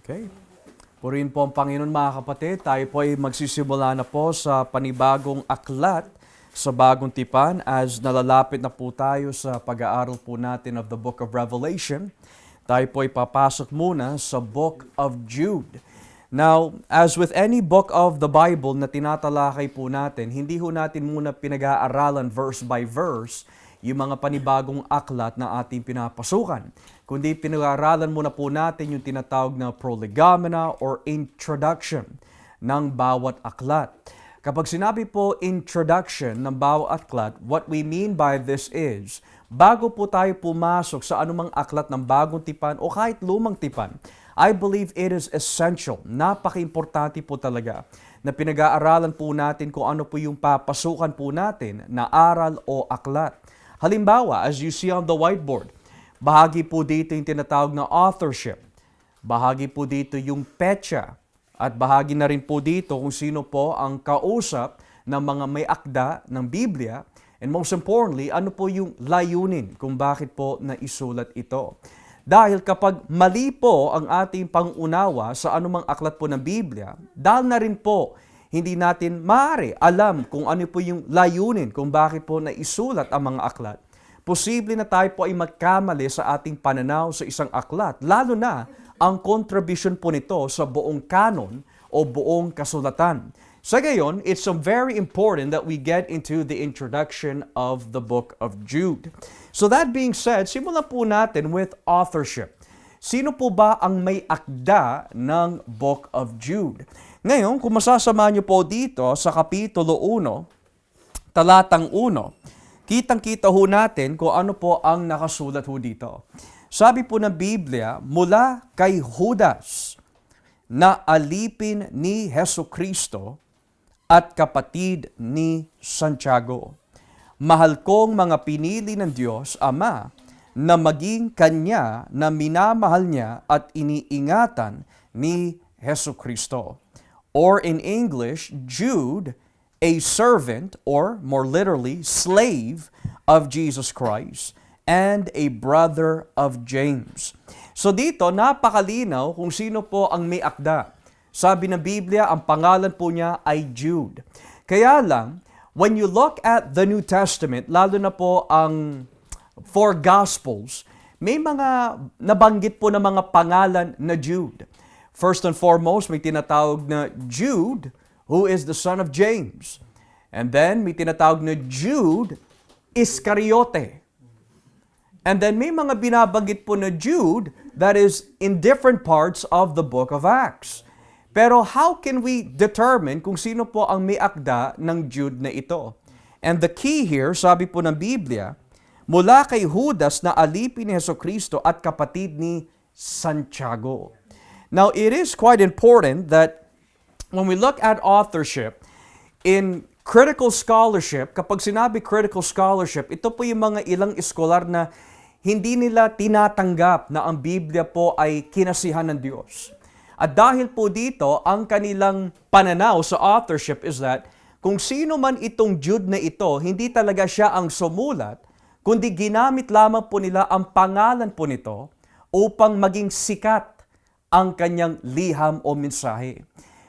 Okay. Purihin po ang Panginoon mga kapatid. Tayo po ay magsisimula na po sa panibagong aklat sa bagong tipan as nalalapit na po tayo sa pag-aaral po natin of the Book of Revelation. Tayo po ay papasok muna sa Book of Jude. Now, as with any book of the Bible na tinatalakay po natin, hindi ho natin muna pinag-aaralan verse by verse yung mga panibagong aklat na ating pinapasukan. Kundi pinag-aaralan muna po natin yung tinatawag na prolegomena or introduction ng bawat aklat. Kapag sinabi po introduction ng bawat aklat, what we mean by this is, bago po tayo pumasok sa anumang aklat ng bagong tipan o kahit lumang tipan, I believe it is essential, napaka-importante po talaga na pinag-aaralan po natin kung ano po yung papasukan po natin na aral o aklat. Halimbawa, as you see on the whiteboard, bahagi po dito yung tinatawag na authorship. Bahagi po dito yung petsa. At bahagi na rin po dito kung sino po ang kausap ng mga may akda ng Biblia. And most importantly, ano po yung layunin kung bakit po naisulat ito. Dahil kapag mali po ang ating pangunawa sa anumang aklat po ng Biblia, dahil na rin po hindi natin maaari alam kung ano po yung layunin kung bakit po naisulat ang mga aklat. Posible na tayo po ay magkamali sa ating pananaw sa isang aklat, lalo na ang contribution po nito sa buong kanon o buong kasulatan. Sa gayon, it's very important that we get into the introduction of the book of Jude. So that being said, simulan po natin with authorship. Sino po ba ang may akda ng book of Jude? Ngayon, kung masasama niyo po dito sa Kapitulo 1, talatang 1, kitang-kita ho natin kung ano po ang nakasulat ho dito. Sabi po ng Biblia, mula kay Judas na alipin ni Hesukristo at kapatid ni Santiago. Mahal kong mga pinili ng Diyos, Ama, na maging Kanya na minamahal niya at iniingatan ni Hesukristo. Or in English, Jude, a servant, or more literally, slave of Jesus Christ, and a brother of James. So dito, napakalinaw kung sino po ang may akda. Sabi ng Biblia, ang pangalan po niya ay Jude. Kaya lang, when you look at the New Testament, lalo na po ang four Gospels, may mga nabanggit po na mga pangalan na Jude. First and foremost, may tinatawag na Jude, who is the son of James. And then, may tinatawag na Jude Iscariote. And then, may mga binabanggit po na Jude that is in different parts of the book of Acts. Pero how can we determine kung sino po ang may akda ng Jude na ito? And the key here, sabi po ng Biblia, mula kay Judas na alipin ni Hesukristo at kapatid ni Santiago. Now, it is quite important that when we look at authorship, in critical scholarship, kapag sinabi critical scholarship, ito po yung mga ilang eskolar na hindi nila tinatanggap na ang Biblia po ay kinasihan ng Diyos. At dahil po dito, ang kanilang pananaw sa authorship is that kung sino man itong Jude na ito, hindi talaga siya ang sumulat, kundi ginamit lamang po nila ang pangalan po nito upang maging sikat ang kanyang liham o mensahe.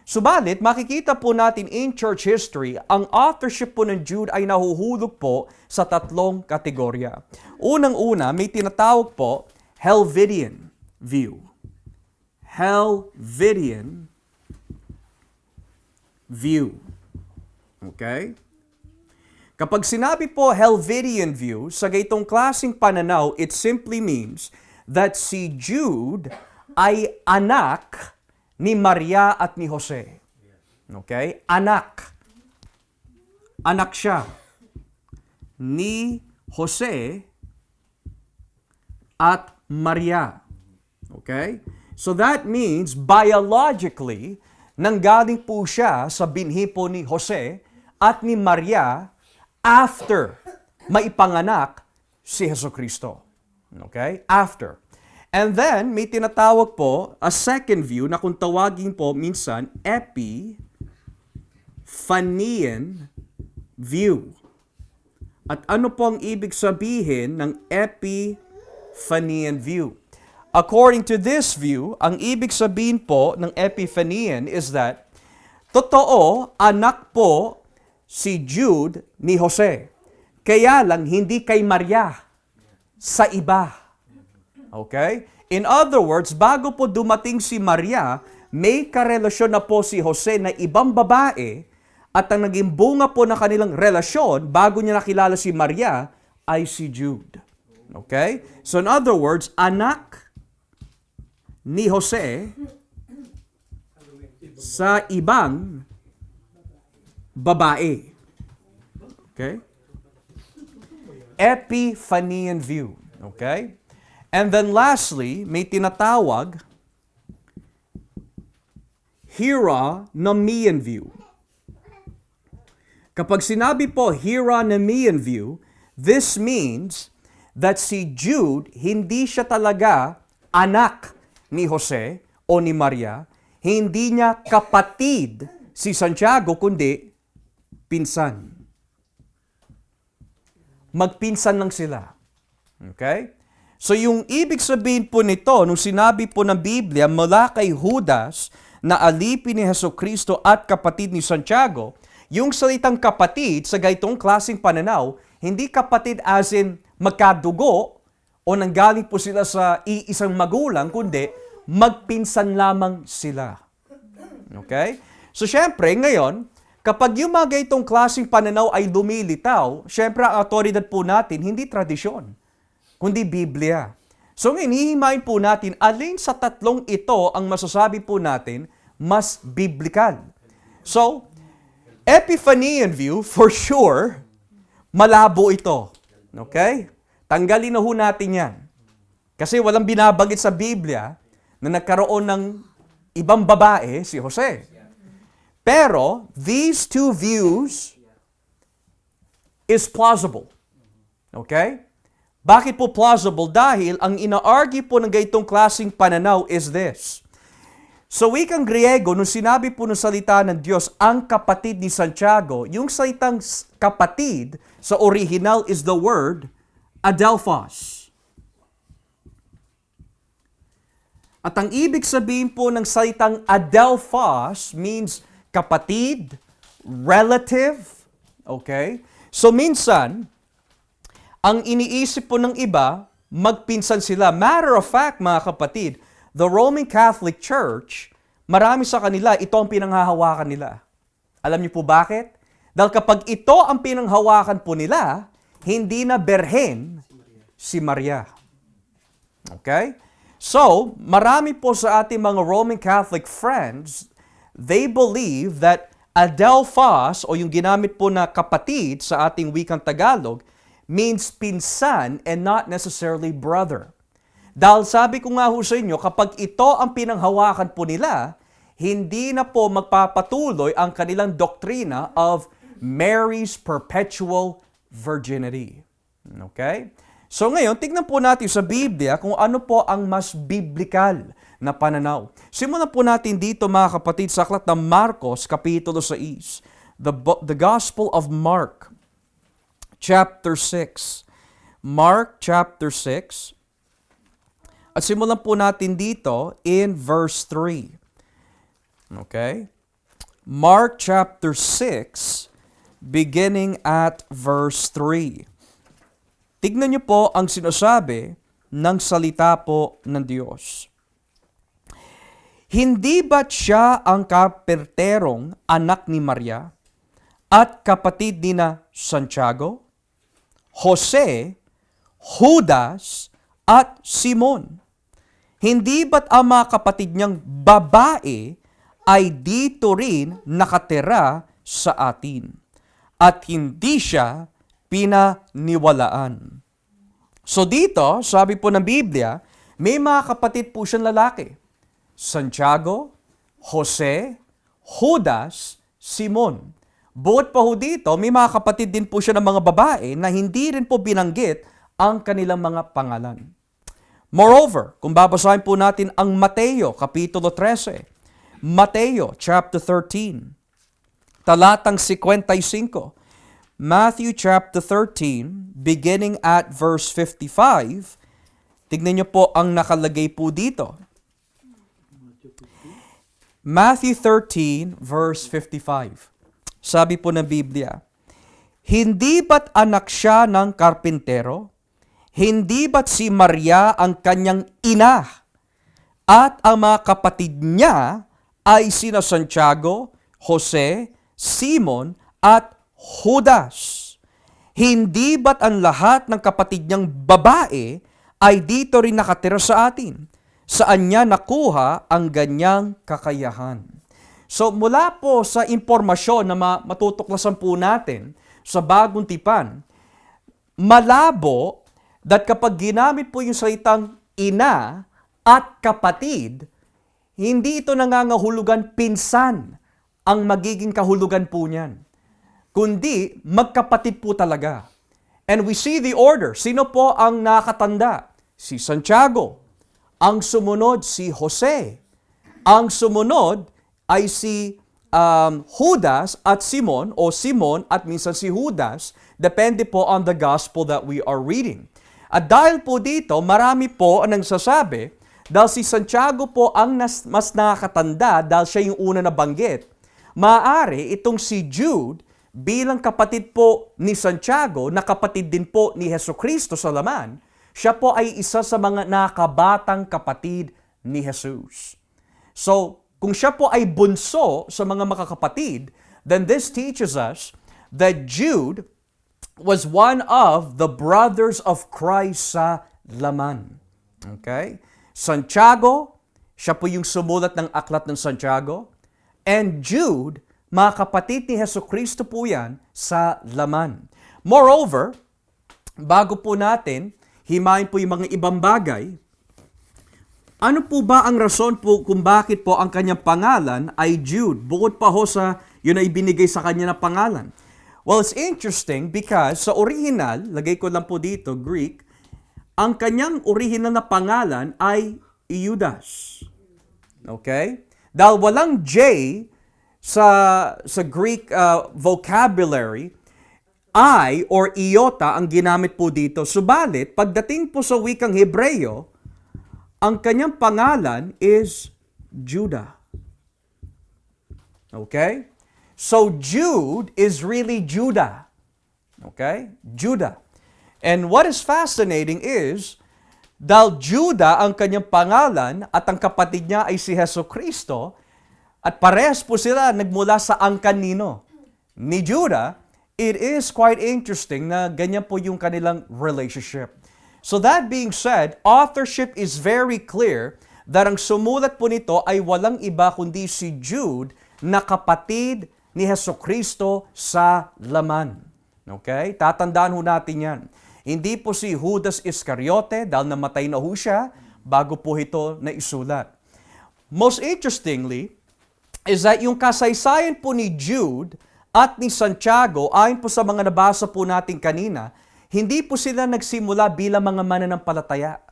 Subalit, makikita po natin in church history, ang authorship po ng Jude ay nahuhulog po sa tatlong kategorya. Unang-una, may tinatawag po Helvidian view. Helvidian view. Okay? Kapag sinabi po Helvidian view, sa gaytong klaseng pananaw, it simply means that si Jude ay anak ni Maria at ni Jose. Okay? Anak. Anak siya ni Jose at Maria. Okay? So that means biologically, nanggaling po siya sa binhi po ni Jose at ni Maria after maipanganak si Hesukristo. Okay? After. And then, may tinatawag po, a second view, na kung tawagin po minsan, Epiphanian view. At ano po ang ibig sabihin ng Epiphanian view? according to this view, ang ibig sabihin po ng Epiphanian is that totoo, anak po si Jude ni Jose. Kaya lang hindi kay Maria, sa iba. Okay? In other words, bago po dumating si Maria, may karelasyon na po si Jose na ibang babae at ang naging bunga po ng kanilang relasyon bago niya nakilala si Maria ay si Jude. Okay? So in other words, anak ni Jose sa ibang babae. Okay? Epiphanian view. Okay? And then lastly, may tinatawag Hieronymian view. Kapag sinabi po Hieronymian view, this means that si Jude, hindi siya talaga anak ni Jose o ni Maria, hindi niya kapatid si Santiago, kundi pinsan. Magpinsan lang sila. Okay? So yung ibig sabihin po nito, nung sinabi po ng Biblia mula kay Judas na alipin ni Hesukristo at kapatid ni Santiago, yung salitang kapatid sa gaytong klaseng pananaw, hindi kapatid as in magkadugo o nanggaling po sila sa iisang magulang, kundi magpinsan lamang sila. Okay? So syempre, ngayon, kapag yung mga gaytong klaseng pananaw ay lumilitaw, syempre ang autoridad po natin, hindi tradisyon, kundi Biblia. So ngayon, hihimayin po natin, alin sa tatlong ito ang masasabi po natin mas biblical. So, Epiphanian view, for sure, malabo ito. Okay? Tanggalin na ho natin yan. Kasi walang binabagit sa Biblia na nagkaroon ng ibang babae, si Jose. Pero, these two views is plausible. Okay? Bakit po plausible? Dahil ang ina-argue po ng gaytong klaseng pananaw is this. Sa wikang Griego, nung sinabi po ng salita ng Diyos, ang kapatid ni Santiago, yung salitang kapatid sa original is the word adelphos. At ang ibig sabihin po ng salitang adelphos means kapatid, relative, okay? So minsan, ang iniisip po ng iba, magpinsan sila. Matter of fact, mga kapatid, the Roman Catholic Church, marami sa kanila, ito ang pinanghahawakan nila. Alam niyo po bakit? Dahil kapag ito ang pinanghawakan po nila, hindi na berhen si Maria. Okay? So, marami po sa ating mga Roman Catholic friends, they believe that adelphos, o yung ginamit po na kapatid sa ating wikang Tagalog, means pinsan and not necessarily brother. Dahil sabi ko nga ho sa inyo, kapag ito ang pinanghawakan po nila, hindi na po magpapatuloy ang kanilang doktrina of Mary's perpetual virginity. Okay? So ngayon, tignan po natin sa Biblia kung ano po ang mas biblikal na pananaw. Simulan po natin dito mga kapatid sa aklat ng Marcos, Kapitulo 6. The Gospel of Mark, chapter 6. Mark chapter 6. At simulan po natin dito in verse 3. Okay? Mark chapter 6, beginning at verse 3. Tignan niyo po ang sinasabi ng salita po ng Diyos. Hindi ba't siya ang kaperterong anak ni Maria at kapatid ni na Santiago, Jose, Judas, at Simon? Hindi ba't ang mga kapatid niyang babae ay dito rin nakatira sa atin? At hindi siya pinaniwalaan. So dito, sabi po ng Biblia, may mga kapatid po siyang lalaki. Santiago, Jose, Judas, Simon. Bukod pa ho dito, may mga kapatid din po siya ng mga babae na hindi rin po binanggit ang kanilang mga pangalan. Moreover, kung babasahin po natin ang Mateo, Kapitulo 13, Mateo, chapter 13, talatang 55, Matthew chapter 13, beginning at verse 55, Tignan niyo po ang nakalagay po dito. Matthew 13 verse 55. Sabi po ng Biblia, hindi ba't anak siya ng karpintero? Hindi ba't si Maria ang kanyang ina? At ang mga kapatid niya ay sina Santiago, Jose, Simon, at Judas. Hindi ba't ang lahat ng kapatid niyang babae ay dito rin nakatira sa atin? Saan niya nakuha ang ganyang kakayahan? So mula po sa impormasyon na matutuklasan po natin sa Bagong Tipan, malabo that kapag ginamit po yung salitang ina at kapatid, hindi ito nangangahulugan pinsan ang magiging kahulugan po niyan, kundi magkapatid po talaga. And we see the order. Sino po ang nakatanda? Si Santiago. Ang sumunod si Jose. Ang sumunod ay si Judas at Simon, o Simon at minsan si Judas, depende po on the gospel that we are reading. At dahil po dito, marami po ang nagsasabi, dahil si Santiago po ang mas nakakatanda dahil siya yung una na banggit, maaari itong si Jude bilang kapatid po ni Santiago, na kapatid din po ni Jesucristo sa laman, siya po ay isa sa mga nakabatang kapatid ni Jesus. So, kung siya po ay bunso sa mga makakapatid, then this teaches us that Jude was one of the brothers of Christ sa laman. Okay? Santiago, siya po yung sumulat ng aklat ng Santiago. And Jude, mga kapatid ni Jesucristo po yan sa laman. Moreover, bago po natin himayin po yung mga ibang bagay, ano po ba ang rason po kung bakit po ang kanyang pangalan ay Jude? Bukod pa ho sa yun na ibinigay sa kanya na pangalan. Well, it's interesting because sa original, lagay ko lang po dito, Greek, ang kanyang original na pangalan ay Judas. Okay? Dahil walang J sa Greek vocabulary, I or iota ang ginamit po dito. Subalit, pagdating po sa wikang Hebreo, ang kanyang pangalan is Judah. Okay? So Jude is really Judah. Okay? Judah. And what is fascinating is, dahil Judah ang kanyang pangalan at ang kapatid niya ay si Jesucristo, at parehas po sila nagmula sa angkan nino ni Judah, it is quite interesting na ganyan po yung kanilang relationship. So that being said, authorship is very clear that ang sumulat po nito ay walang iba kundi si Jude na kapatid ni Jesucristo sa laman. Okay? Tatandaan ho natin yan. Hindi po si Judas Iscariote dahil namatay na ho siya bago po ito na isulat. Most interestingly is that yung kasaysayan po ni Jude at ni Santiago, ayon po sa mga nabasa po natin kanina, hindi po sila nagsimula bilang mga mananampalataya.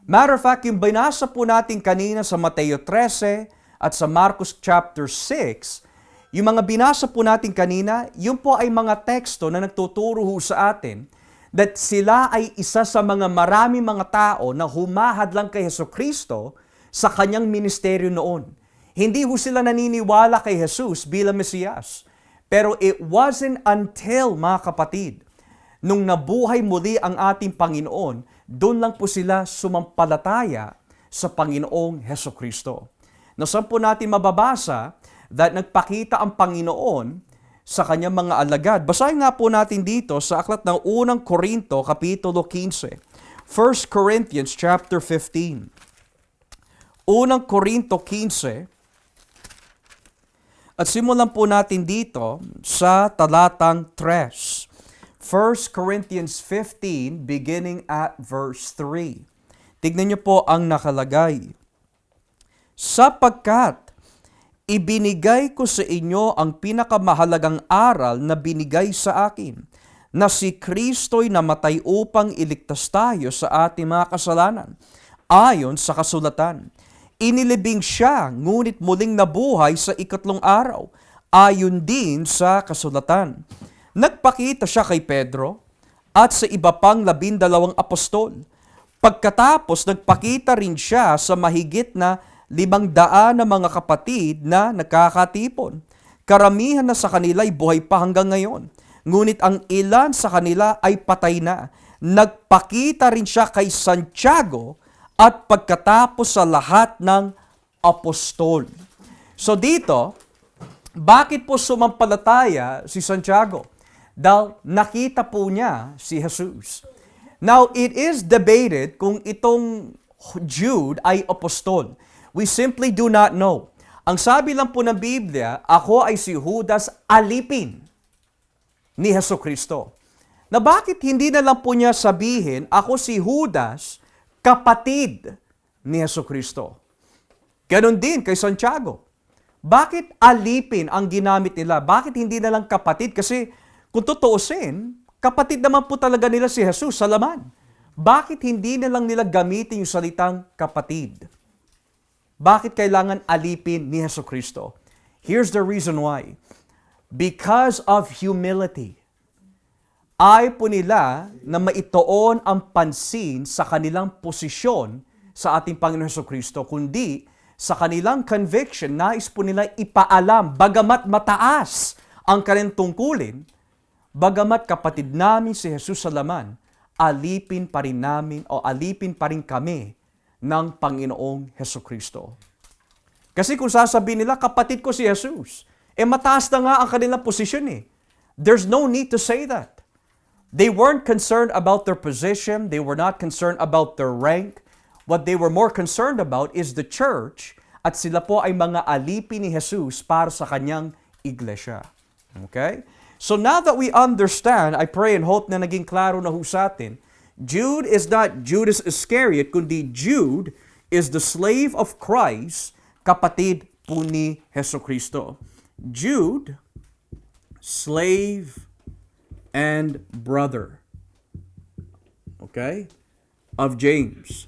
Matter of fact, yung binasa po natin kanina sa Mateo 13 at sa Marcos chapter 6, yung mga binasa po natin kanina, yun po ay mga teksto na nagtuturo sa atin that sila ay isa sa mga maraming mga tao na humahad lang kay Jesucristo sa kanyang ministeryo noon. Hindi ho sila naniniwala kay Jesus bilang Mesiyas. Pero it wasn't until, mga kapatid, nung nabuhay muli ang ating Panginoon, doon lang po sila sumampalataya sa Panginoong Jesucristo. Na saan po natin mababasa that nagpakita ang Panginoon sa kanyang mga alagad. Basahin nga po natin dito sa aklat ng unang Korinto, kapitulo 15. 1 Corinthians chapter 15. Unang Korinto 15. At simulan po natin dito sa talatang 3. 1 Corinthians 15, beginning at verse 3. Tignan niyo po ang nakalagay. Sapagkat ibinigay ko sa inyo ang pinakamahalagang aral na binigay sa akin, na si Kristo'y namatay upang iligtas tayo sa ating mga kasalanan, ayon sa kasulatan. Inilibing siya, ngunit muling nabuhay sa ikatlong araw, ayon din sa kasulatan. Nagpakita siya kay Pedro at sa iba pang 12 apostol. Pagkatapos, nagpakita rin siya sa mahigit na 500 na mga kapatid na nagkakatipon. Karamihan na sa kanila ay buhay pa hanggang ngayon. Ngunit ang ilan sa kanila ay patay na. Nagpakita rin siya kay Santiago at pagkatapos sa lahat ng apostol. So dito, bakit po sumampalataya si Santiago? Dahil nakita po niya si Jesus. Now, it is debated kung itong Jude ay apostol. We simply do not know. Ang sabi lang po ng Biblia, ako ay si Judas, alipin ni Jesucristo. Na bakit hindi na lang po niya sabihin, ako si Judas, kapatid ni Jesucristo. Ganon din kay Santiago. Bakit alipin ang ginamit nila? Bakit hindi na lang kapatid? Kasi kung tutuusin, kapatid naman po talaga nila si Jesus sa laman. Bakit hindi na lang nila gamitin yung salitang kapatid? Bakit kailangan alipin ni Jesucristo? Here's the reason why. Because of humility. Ayaw po nila na maitoon ang pansin sa kanilang posisyon sa ating Panginoon Jesucristo, kundi sa kanilang conviction, nais po nila ipaalam, bagamat mataas ang kanilang tungkulin, bagamat kapatid namin si Jesus sa laman, alipin pa rin namin o alipin pa rin kami ng Panginoong Jesucristo. Kasi kung sasabihin nila, kapatid ko si Jesus, mataas na nga ang kanilang posisyon eh. There's no need to say that. They weren't concerned about their position. They were not concerned about their rank. What they were more concerned about is the church at sila po ay mga alipin ni Jesus para sa kanyang iglesia. Okay? So now that we understand, I pray and hope na naging klaro na ho sa atin, Jude is not Judas Iscariot, kundi Jude is the slave of Christ, kapatid po ni Jesucristo. Jude, slave and brother. Okay? Of James.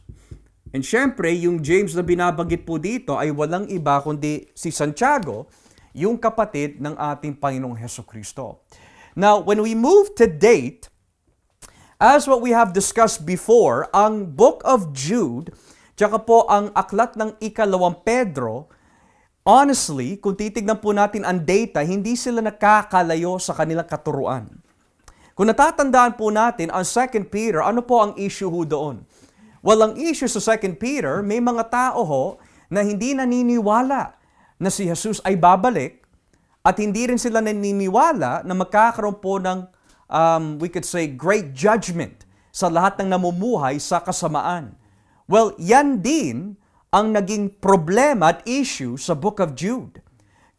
And syempre, yung James na binabanggit po dito ay walang iba kundi si Santiago, yung kapatid ng ating Panginoong Jesucristo. Now, when we move to date, as what we have discussed before, ang Book of Jude, tsaka po ang aklat ng Ikalawang Pedro, honestly, kung titignan po natin ang data, hindi sila nakakalayo sa kanilang katuruan. Kung natatandaan po natin, ang 2 Peter, ano po ang issue ho doon? Well, ang issue sa 2 Peter, may mga tao ho na hindi naniniwala na si Jesus ay babalik at hindi rin sila naniniwala na magkakaroon po ng, we could say, great judgment sa lahat ng namumuhay sa kasamaan. Well, yan din ang naging problema at issue sa Book of Jude.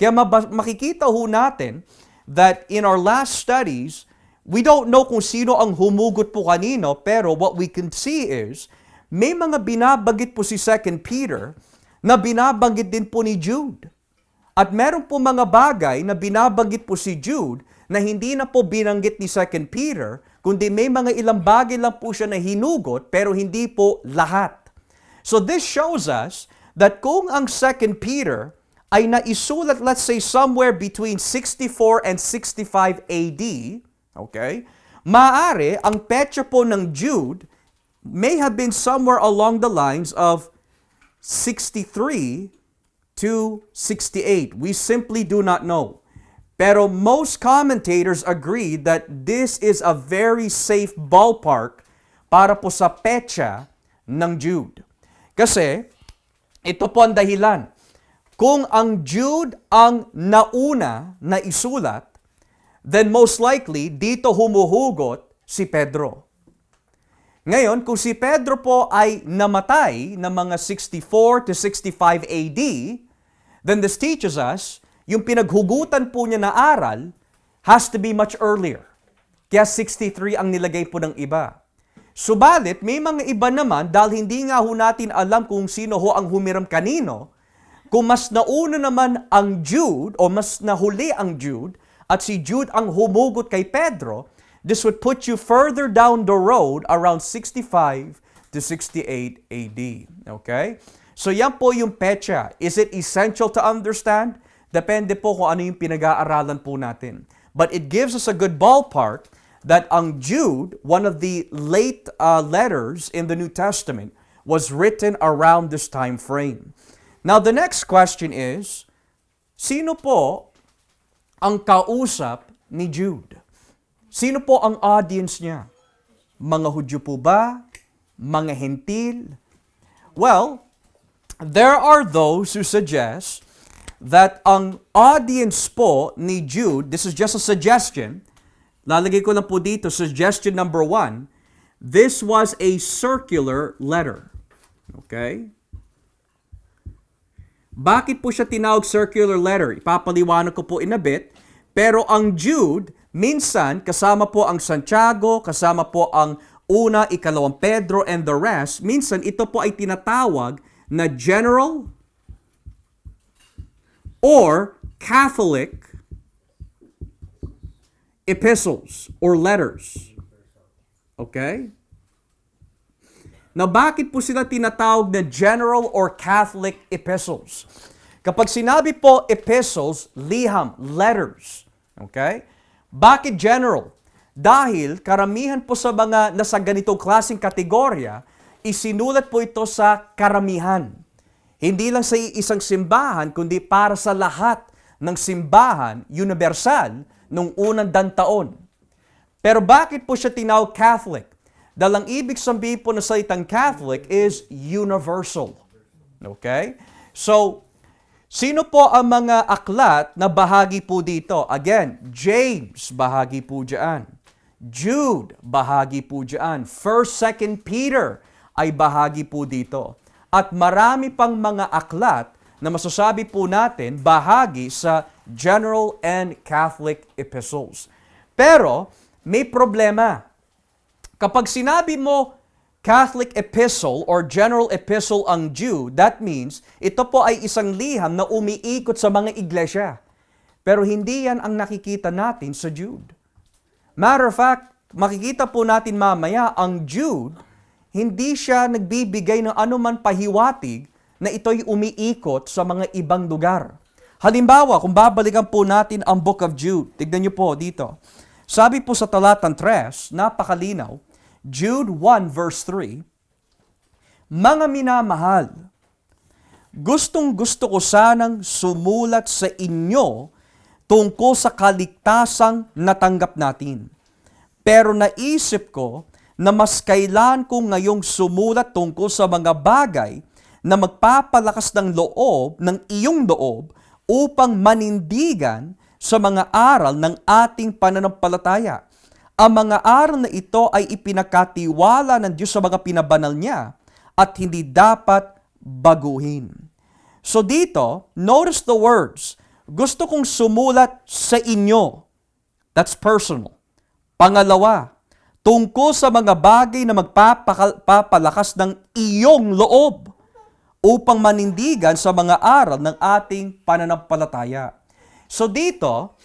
Kaya makikita ho natin that in our last studies, we don't know kung sino ang humugot po kanino, pero what we can see is, may mga binabanggit po si 2 Peter na binabanggit din po ni Jude. At meron po mga bagay na binabanggit po si Jude na hindi na po binanggit ni 2 Peter, kundi may mga ilang bagay lang po siya na hinugot pero hindi po lahat. So this shows us that kung ang 2 Peter ay naisulat, let's say, somewhere between 64 and 65 AD, okay, maaari ang petsa po ng Jude may have been somewhere along the lines of 63 to 68. We simply do not know. Pero most commentators agree that this is a very safe ballpark para po sa petsa ng Jude. Kasi, ito po ang dahilan. Kung ang Jude ang nauna na isulat, then most likely, dito humuhugot si Pedro. Ngayon, kung si Pedro po ay namatay ng mga 64 to 65 AD, then this teaches us, yung pinaghugutan po niya na aral has to be much earlier. Kaya 63 ang nilagay po ng iba. Subalit, may mga iba naman, dahil hindi nga ho natin alam kung sino ho ang humiram kanino, kung mas nauna naman ang Jude, o mas nahuli ang Jude, at si Jude ang humugot kay Pedro, this would put you further down the road around 65 to 68 AD. Okay? So yan po yung petsa. Is it essential to understand? Depende po kung ano yung pinag-aaralan po natin. But it gives us a good ballpark that ang Jude, one of the late letters in the New Testament, was written around this time frame. Now, the next question is, sino po ang kausap ni Jude? Sino po ang audience niya? Mga Hudyo po ba? Mga Hentil? Well, there are those who suggest that ang audience po ni Jude, this is just a suggestion, lalagay ko lang po dito, suggestion number 1, this was a circular letter. Okay? Bakit po siya tinawag circular letter? Ipapaliwanag ko po in a bit. Pero ang Jude, minsan kasama po ang Santiago, kasama po ang una, ikalawang Pedro, and the rest. Minsan ito po ay tinatawag na general or Catholic epistles or letters. Okay? Now, bakit po sila tinatawag na general or Catholic epistles? Kapag sinabi po epistles, liham, letters. Okay? Bakit general? Dahil karamihan po sa mga nasa ganitong klaseng kategorya, isinulat po ito sa karamihan. Hindi lang sa isang simbahan, kundi para sa lahat ng simbahan, universal, nung unang dantaon. Pero bakit po siya tinawag Catholic? Dahil ang ibig sabihin po na salitang Catholic is universal. Okay? So, sino po ang mga aklat na bahagi po dito? Again, James, bahagi po dyan. Jude, bahagi po dyan. 1st, 2nd Peter ay bahagi po dito. At marami pang mga aklat na masasabi po natin bahagi sa general and Catholic epistles. Pero, may problema. Kapag sinabi mo Catholic epistle or general epistle ang Jude, that means ito po ay isang liham na umiikot sa mga iglesia. Pero hindi yan ang nakikita natin sa Jude. Matter of fact, makikita po natin mamaya ang Jude, hindi siya nagbibigay ng anuman pahiwatig na ito'y umiikot sa mga ibang lugar. Halimbawa, kung babalikan po natin ang Book of Jude, tignan niyo po dito. Sabi po sa talatang 3, napakalinaw, Jude 1 verse 3, Mga minamahal, gustong-gusto ko sanang sumulat sa inyo tungkol sa kaligtasang natanggap natin. Pero naisip ko na mas kailan ko ngayong sumulat tungkol sa mga bagay na magpapalakas ng loob, ng iyong loob, upang manindigan sa mga aral ng ating pananampalataya. Ang mga aral na ito ay ipinakatiwala ng Diyos sa mga pinabanal niya at hindi dapat baguhin. So dito, notice the words, gusto kong sumulat sa inyo. That's personal. Pangalawa, tungkol sa mga bagay na magpapalakas ng iyong loob upang manindigan sa mga aral ng ating pananampalataya. So dito,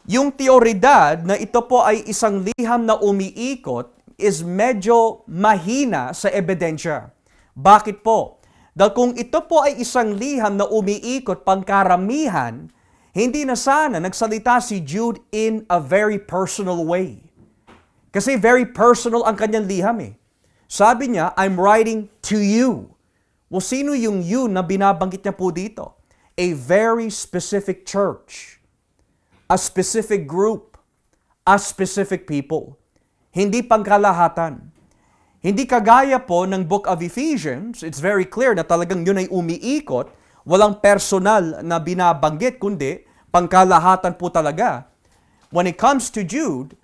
yung teoridad na ito po ay isang liham na umiikot is medyo mahina sa ebidensya. Bakit po? Dahil kung ito po ay isang liham na umiikot pangkaramihan, hindi na sana nagsalita si Jude in a very personal way. Kasi very personal ang kanyang liham eh. Sabi niya, I'm writing to you. Well, sino yung you na binabanggit niya po dito? A very specific church. A specific group. A specific people. Hindi pangkalahatan. Hindi kagaya po ng Book of Ephesians, it's very clear na talagang yun ay umiikot, walang personal na binabanggit, kundi pangkalahatan po talaga. When it comes to Jude,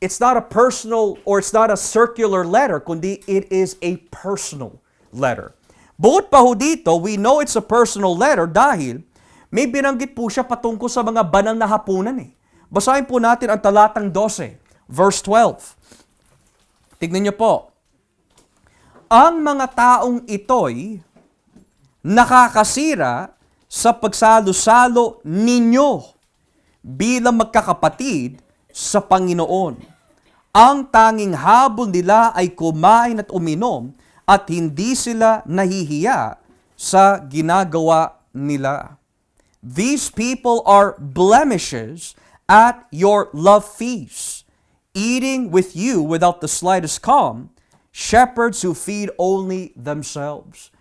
it's not a personal or it's not a circular letter, kundi it is a personal letter. Bukod pa ho dito, we know it's a personal letter dahil may binanggit po siya patungkol sa mga banal na hapunan eh. Basahin po natin ang talatang 12, verse 12. Tignan niyo po. Ang mga taong ito'y nakakasira sa pagsalo-salo ninyo bilang magkakapatid sa Panginoon. Ang tanging habol nila ay kumain at uminom at hindi sila nahihiya sa ginagawa nila. These people are blemishes at your love feasts, eating with you without the slightest calm, shepherds who feed only themselves.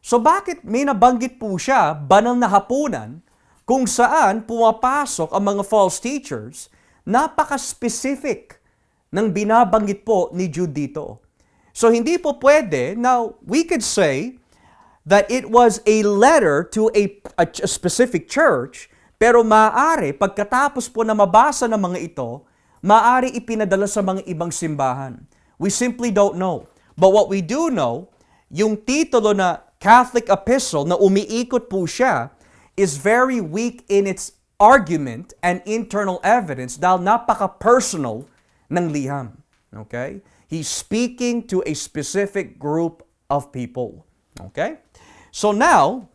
So bakit may nabanggit po siya, banal na hapunan, kung saan pumapasok ang mga false teachers, napaka-specific ng binabanggit po ni Jude dito. So hindi po pwede, now we could say that it was a letter to a specific church, pero maaari, pagkatapos po na mabasa ng mga ito, maaari ipinadala sa mga ibang simbahan. We simply don't know. But what we do know, yung titulo na Catholic Epistle na umiikot po siya is very weak in its argument and internal evidence dahil napaka-personal ng liham. Okay? He's speaking to a specific group of people. Okay? So now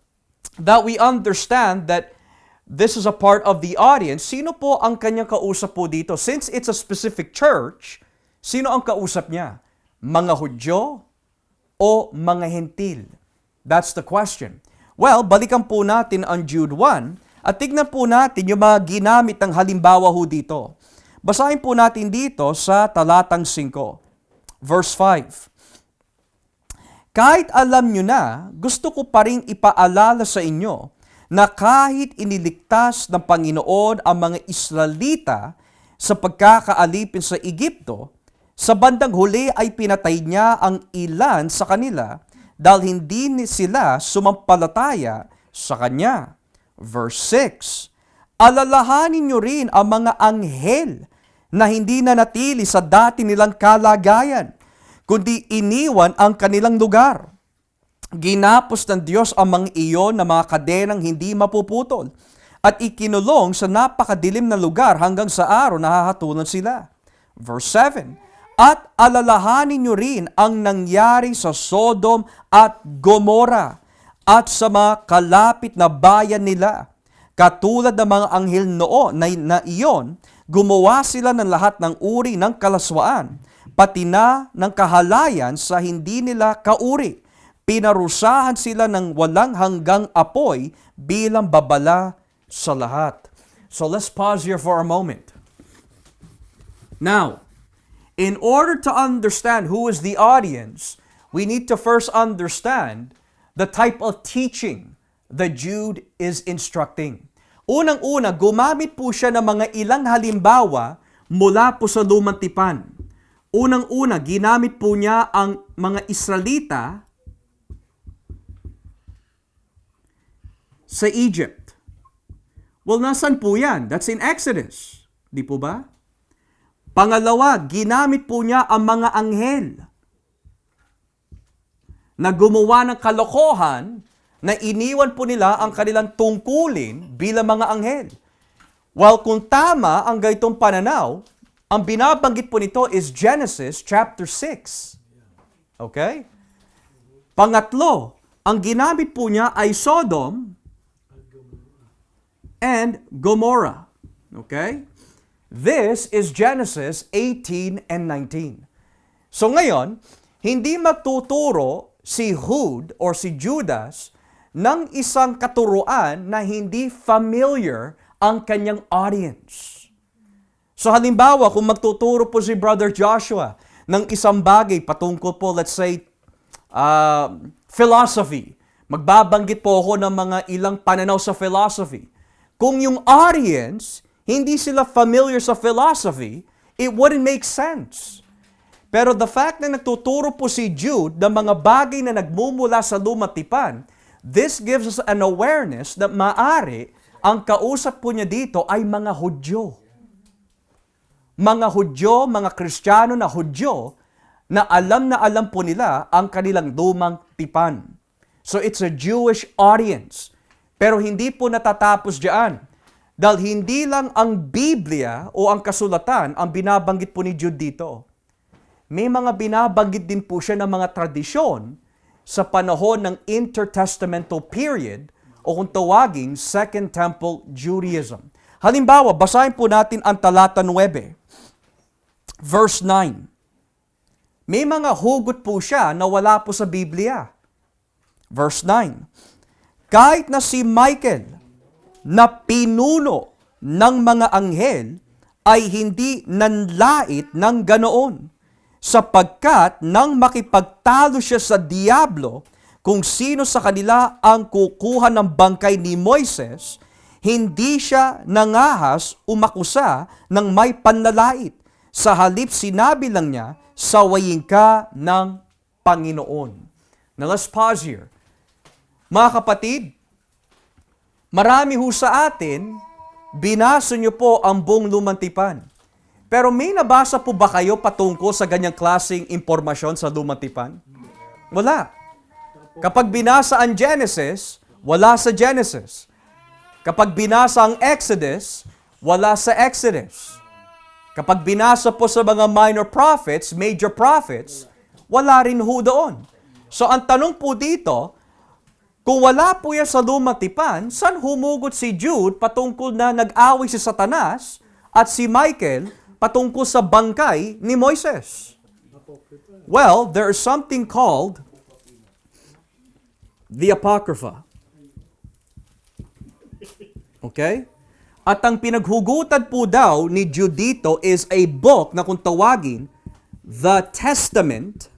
that we understand that this is a part of the audience, sino po ang kanyang kausap po dito? Since it's a specific church, sino ang kausap niya? Mga Hudyo o mga Hentil? That's the question. Well, balikan po natin ang Jude 1 at tignan po natin yung mga ginamit ng halimbawa ho dito. Basahin po natin dito sa talatang 5, verse 5. Kahit alam nyo na, gusto ko pa rin ipaalala sa inyo na kahit iniligtas ng Panginoon ang mga Israelita sa pagkakaalipin sa Egypto, sa bandang huli ay pinatay niya ang ilan sa kanila dahil hindi sila sumampalataya sa Kanya. Verse 6, alalahanin nyo rin ang mga anghel na hindi na natili sa dati nilang kalagayan, kundi iniwan ang kanilang lugar. Ginapos ng Diyos ang mga iyon na mga kadenang hindi mapuputol at ikinulong sa napakadilim na lugar hanggang sa araw na hahatulan sila. Verse 7, at alalahanin nyo rin ang nangyari sa Sodom at Gomora at sa mga kalapit na bayan nila. Katulad ng mga anghel noon na iyon, gumawa sila ng lahat ng uri ng kalaswaan, pati na ng kahalayan sa hindi nila kauri. Pinarusahan sila ng walang hanggang apoy bilang babala sa lahat. So let's pause here for a moment. Now, in order to understand who is the audience, we need to first understand the type of teaching that Jude is instructing. Unang-una, gumamit po siya ng mga ilang halimbawa mula po sa Lumang Tipan. Unang-una, ginamit po niya ang mga Israelita sa Egypt. Well, nasan po yan? That's in Exodus. Di po ba? Pangalawa, ginamit po niya ang mga anghel na gumawa ng kalokohan na iniwan po nila ang kanilang tungkulin bilang mga anghel. Well, kung tama ang ganitong pananaw, ang binabanggit po nito is Genesis chapter 6. Okay? Pangatlo, ang ginamit po niya ay Sodom and Gomorrah. Okay? This is Genesis 18 and 19. So ngayon, hindi magtuturo si Jude or si Judas ng isang katuruan na hindi familiar ang kanyang audience. So halimbawa, kung magtuturo po si Brother Joshua ng isang bagay patungkol po, let's say, philosophy. Magbabanggit po ako ng mga ilang pananaw sa philosophy. Kung yung audience, hindi sila familiar sa philosophy, it wouldn't make sense. Pero the fact na nagtuturo po si Jude ng mga bagay na nagmumula sa Lumang Tipan, this gives us an awareness na maaari ang kausap po niya dito ay mga Hudyo. Mga Hudyo, mga Kristiyano na Hudyo, na alam po nila ang kanilang Lumang Tipan. So it's a Jewish audience. Pero hindi po natatapos diyan. Dahil hindi lang ang Biblia o ang kasulatan ang binabanggit po ni Jude dito. May mga binabanggit din po siya ng mga tradisyon sa panahon ng intertestamental period o kung tawaging Second Temple Judaism. Halimbawa, basahin po natin ang talata 9, verse 9. May mga hugot po siya na wala po sa Biblia. Verse 9, kahit na si Michael na pinuno ng mga anghel ay hindi nanlait ng ganoon, sapagkat nang makipagtalo siya sa diablo, kung sino sa kanila ang kukuha ng bangkay ni Moises, hindi siya nangahas umakusa ng may panlalait. Sa halip sinabi lang niya, sawayin ka ng Panginoon. Now let's pause here. Mga kapatid, marami ho sa atin, binasa niyo po ang buong Lumang Tipan. Pero may nabasa po ba kayo patungkol sa ganyang klaseng impormasyon sa Lumang Tipan? Wala. Kapag binasa ang Genesis, wala sa Genesis. Kapag binasa ang Exodus, wala sa Exodus. Kapag binasa po sa mga minor prophets, major prophets, wala rin ho doon. So ang tanong po dito, kung wala po yan sa Lumang Tipan, saan humugot si Jude patungkol na nag-away si Satanas at si Michael patungkol sa bangkay ni Moises? Well, there is something called the Apocrypha. Okay? At ang pinaghugutan po daw ni Jude dito is a book na kung tawagin, The Testament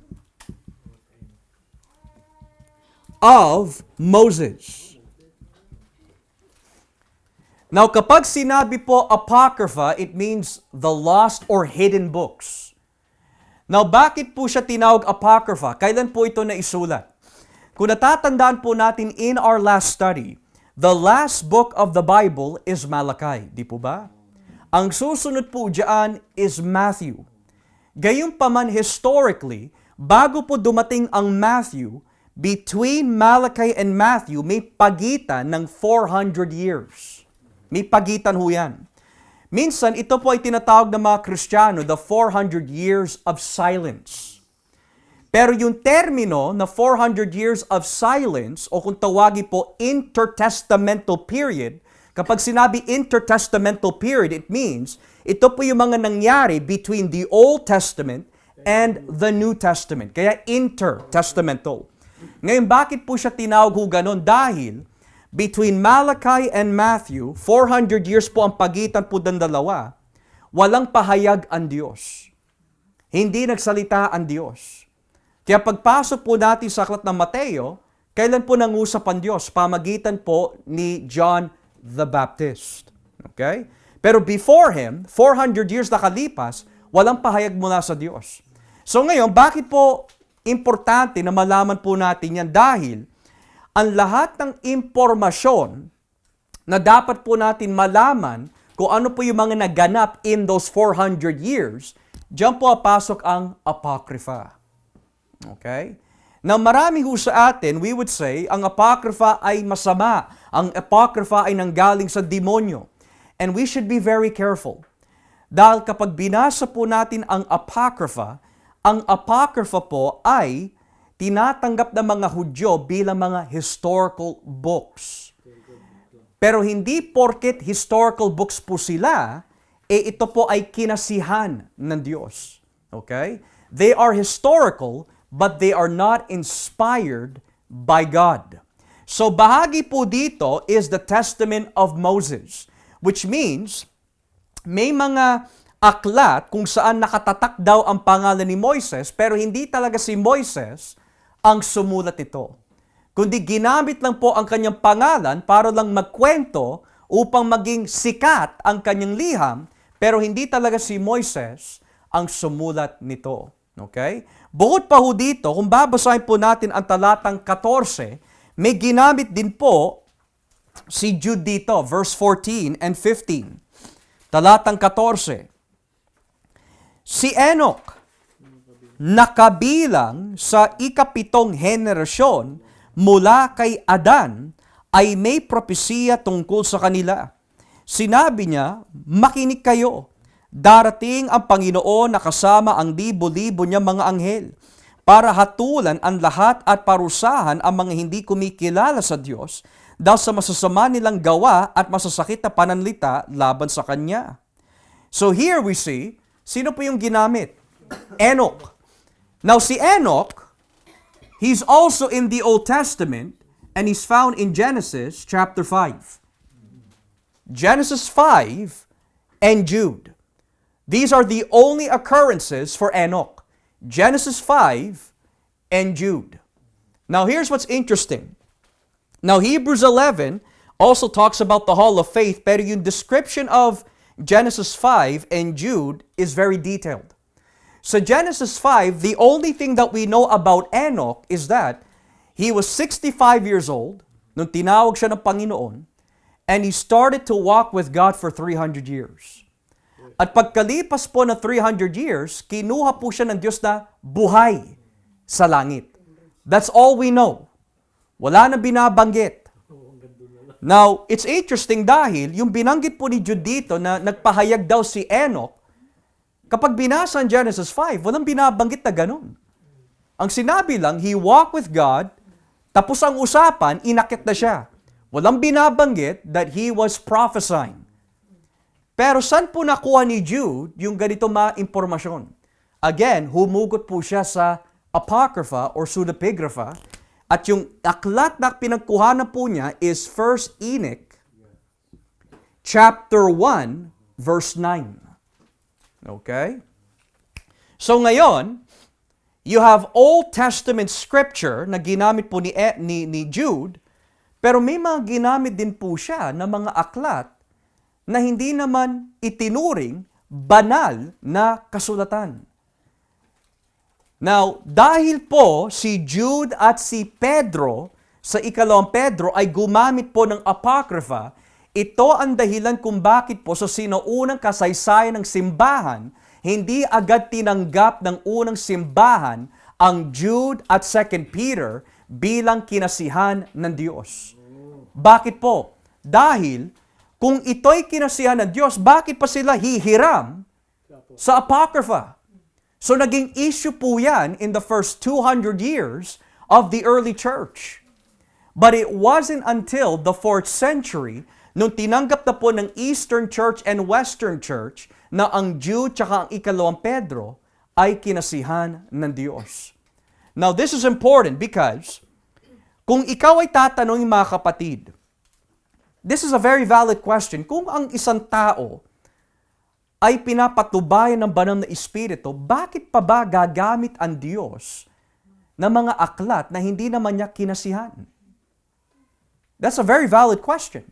of Moses. Now, kapag sinabi po Apocrypha, it means the lost or hidden books. Now, bakit po siya tinawag Apocrypha? Kailan po ito naisulat? Kung natatandaan po natin in our last study, the last book of the Bible is Malachi, di po ba? Ang susunod po diyan is Matthew. Gayunpaman historically, bago po dumating ang Matthew, between Malachi and Matthew, may pagitan ng 400 years. May pagitan ho yan. Minsan, ito po ay tinatawag ng mga Kristiyano, the 400 years of silence. Pero yung termino na 400 years of silence, o kung tawagin po intertestamental period, kapag sinabi intertestamental period, it means ito po yung mga nangyari between the Old Testament and the New Testament. Kaya intertestamental. Ngayon, bakit po siya tinawag ho ganon? Dahil between Malachi and Matthew, 400 years po ang pagitan po ng dalawa, walang pahayag ang Diyos. Hindi nagsalita ang Diyos. Kaya pagpasok po natin sa aklat ng Mateo, kailan po nangusap ang Diyos? Pamagitan po ni John the Baptist. Okay? Pero before him, 400 years nakalipas, walang pahayag mula sa Diyos. So ngayon, bakit po importante na malaman po natin yan? Dahil ang lahat ng impormasyon na dapat po natin malaman kung ano po yung mga naganap in those 400 years, diyan po pasok ang Apocrypha. Okay? Now, marami ho sa atin, we would say, ang Apocrypha ay masama. Ang Apocrypha ay nanggaling sa demonyo. And we should be very careful. Dahil kapag binasa po natin ang Apocrypha po ay tinatanggap ng mga Hudyo bilang mga historical books. Pero hindi porket historical books po sila, ito po ay kinasihan ng Diyos. Okay? They are historical, but they are not inspired by God. So bahagi po dito is the Testament of Moses, which means may mga aklat kung saan nakatatak daw ang pangalan ni Moises, pero hindi talaga si Moises ang sumulat ito. Kundi ginamit lang po ang kanyang pangalan para lang magkwento upang maging sikat ang kanyang liham, pero hindi talaga si Moises ang sumulat nito. Okay? Bukod pa ho dito, kung babasahin po natin ang talatang 14, may ginamit din po si Jude dito, verse 14 and 15. Talatang 14. Si Enoch, nakabilang sa ikapitong henerasyon mula kay Adan, ay may propesiya tungkol sa kanila. Sinabi niya, makinig kayo. Darating ang Panginoon na kasama ang libo-libo niya mga anghel para hatulan ang lahat at parusahan ang mga hindi kumikilala sa Diyos dahil sa masasama nilang gawa at masasakit na pananalita laban sa Kanya. So here we see, sino po yung ginamit? Enoch. Now si Enoch, he's also in the Old Testament and he's found in Genesis chapter 5. Genesis 5 and Jude. These are the only occurrences for Enoch. Genesis 5 and Jude. Now here's what's interesting. Now Hebrews 11 also talks about the hall of faith, pero yung description of Genesis 5 and Jude is very detailed. So Genesis 5, the only thing that we know about Enoch is that he was 65 years old nung tinawag siya ng Panginoon, and he started to walk with God for 300 years. At pagkalipas po ng 300 years, kinuha po siya ng Diyos na buhay sa langit. That's all we know. Wala na binabanggit. Now, it's interesting dahil yung binanggit po ni Jude dito na nagpahayag daw si Enoch, kapag binasa ang Genesis 5, walang binabanggit na ganun. Ang sinabi lang, he walked with God, tapos ang usapan, inakit na siya. Walang binabanggit that he was prophesying. Pero saan po nakuha ni Jude yung ganito impormasyon? Again, humugot po siya sa Apocrypha or Pseudepigrapha, at yung aklat na pinagkuhanan po niya is 1 Enoch, chapter 1, verse 9. Okay? So ngayon, you have Old Testament scripture na ginamit po ni Jude, pero may mga ginamit din po siya na mga aklat na hindi naman itinuring banal na kasulatan. Now, dahil po si Jude at si Pedro, sa ikalawang Pedro ay gumamit po ng Apocrypha, ito ang dahilan kung bakit po sa sinaunang kasaysayan ng simbahan, hindi agad tinanggap ng unang simbahan ang Jude at 2 Peter bilang kinasihan ng Diyos. Bakit po? Dahil kung ito'y kinasihan ng Diyos, bakit pa sila hihiram sa Apocrypha? So naging issue po yan in the first 200 years of the early church. But it wasn't until the 4th century, nung tinanggap na po ng Eastern Church and Western Church, na ang Jude tsaka ang ikalawang Pedro ay kinasihan ng Diyos. Now this is important because kung ikaw ay tatanungin mga kapatid, this is a very valid question. Kung ang isang tao ay pinapatubayan ng banal na Espiritu, bakit pa ba gagamit ang Diyos ng mga aklat na hindi naman niya kinasihan? That's a very valid question.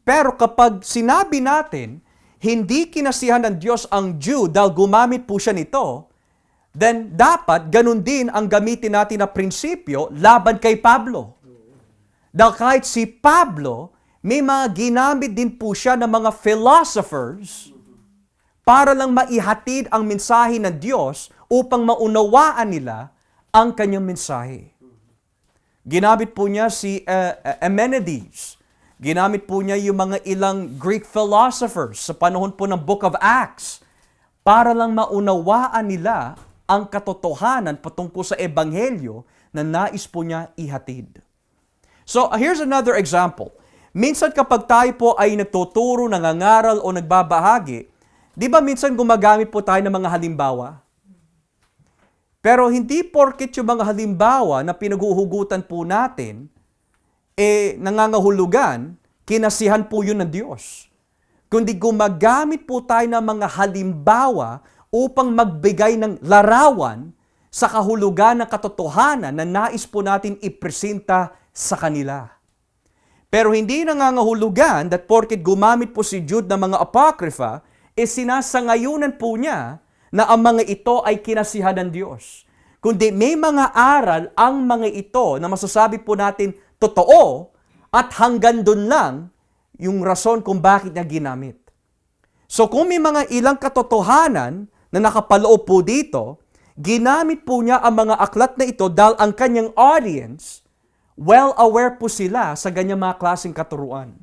Pero kapag sinabi natin, hindi kinasihan ng Diyos ang Jude dahil gumamit po siya nito, then dapat ganun din ang gamitin natin na prinsipyo laban kay Pablo. Dahil kahit si Pablo, may mga ginamit din po siya ng mga philosophers para lang maihatid ang mensahe ng Diyos upang maunawaan nila ang kanyang mensahe. Ginamit po niya si Epimenides. Ginamit po niya yung mga ilang Greek philosophers sa panahon po ng Book of Acts para lang maunawaan nila ang katotohanan patungkol sa Ebanghelyo na nais po niya ihatid. So, here's another example. Minsan kapag tayo po ay nagtuturo, nangangaral o nagbabahagi, di ba minsan gumagamit po tayo ng mga halimbawa? Pero hindi porket yung mga halimbawa na pinaghuhugutan po natin, nangangahulugan, kinasihan po yun ng Diyos. Kundi gumagamit po tayo ng mga halimbawa upang magbigay ng larawan sa kahulugan ng katotohanan na nais po natin ipresenta sa kanila. Pero hindi nangangahulugan that porket gumamit po si Jude ng mga Apocrypha, sinasangayunan po niya na ang mga ito ay kinasihan ng Diyos. Kundi may mga aral ang mga ito na masasabi po natin totoo at hanggang doon lang yung rason kung bakit niya ginamit. So kung may mga ilang katotohanan na nakapaloob po dito, ginamit po niya ang mga aklat na ito dahil ang kanyang audience, well aware po sila sa ganyang mga klaseng katuruan.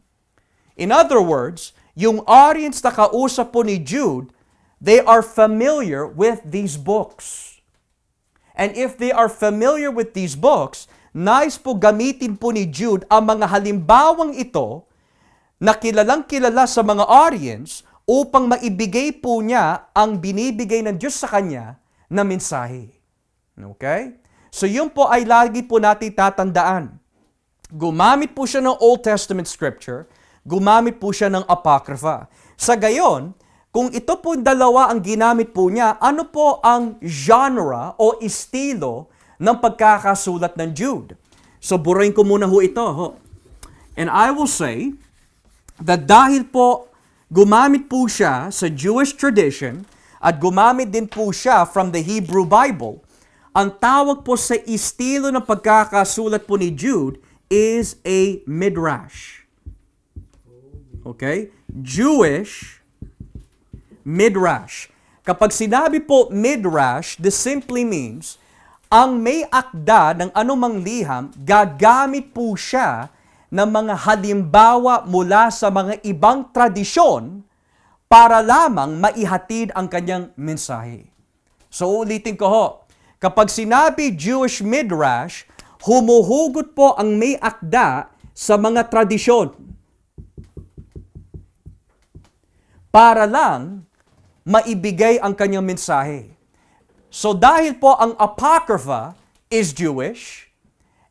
In other words, yung audience na kausap po ni Jude, they are familiar with these books. And if they are familiar with these books, nais po gamitin po ni Jude ang mga halimbawang ito na kilalang-kilala sa mga audience upang maibigay po niya ang binibigay ng Diyos sa kanya na mensahe. Okay? So yun po ay lagi po natin tatandaan. Gumamit po siya ng Old Testament scripture, gumamit po siya ng Apocrypha. Sa gayon, kung ito po dalawa ang ginamit po niya, ano po ang genre o estilo ng pagkakasulat ng Jude? So, burahin ko muna ho ito. And I will say that dahil po gumamit po siya sa Jewish tradition at gumamit din po siya from the Hebrew Bible, ang tawag po sa estilo ng pagkakasulat po ni Jude is a midrash. Okay? Jewish midrash. Kapag sinabi po midrash, this simply means ang may akda ng anumang liham, gagamit po siya ng mga halimbawa mula sa mga ibang tradisyon para lamang maihatid ang kanyang mensahe. So ulitin ko ho, kapag sinabi Jewish midrash, humuhugot po ang may akda sa mga tradisyon para lang maibigay ang kanyang mensahe. So dahil po ang Apocrypha is Jewish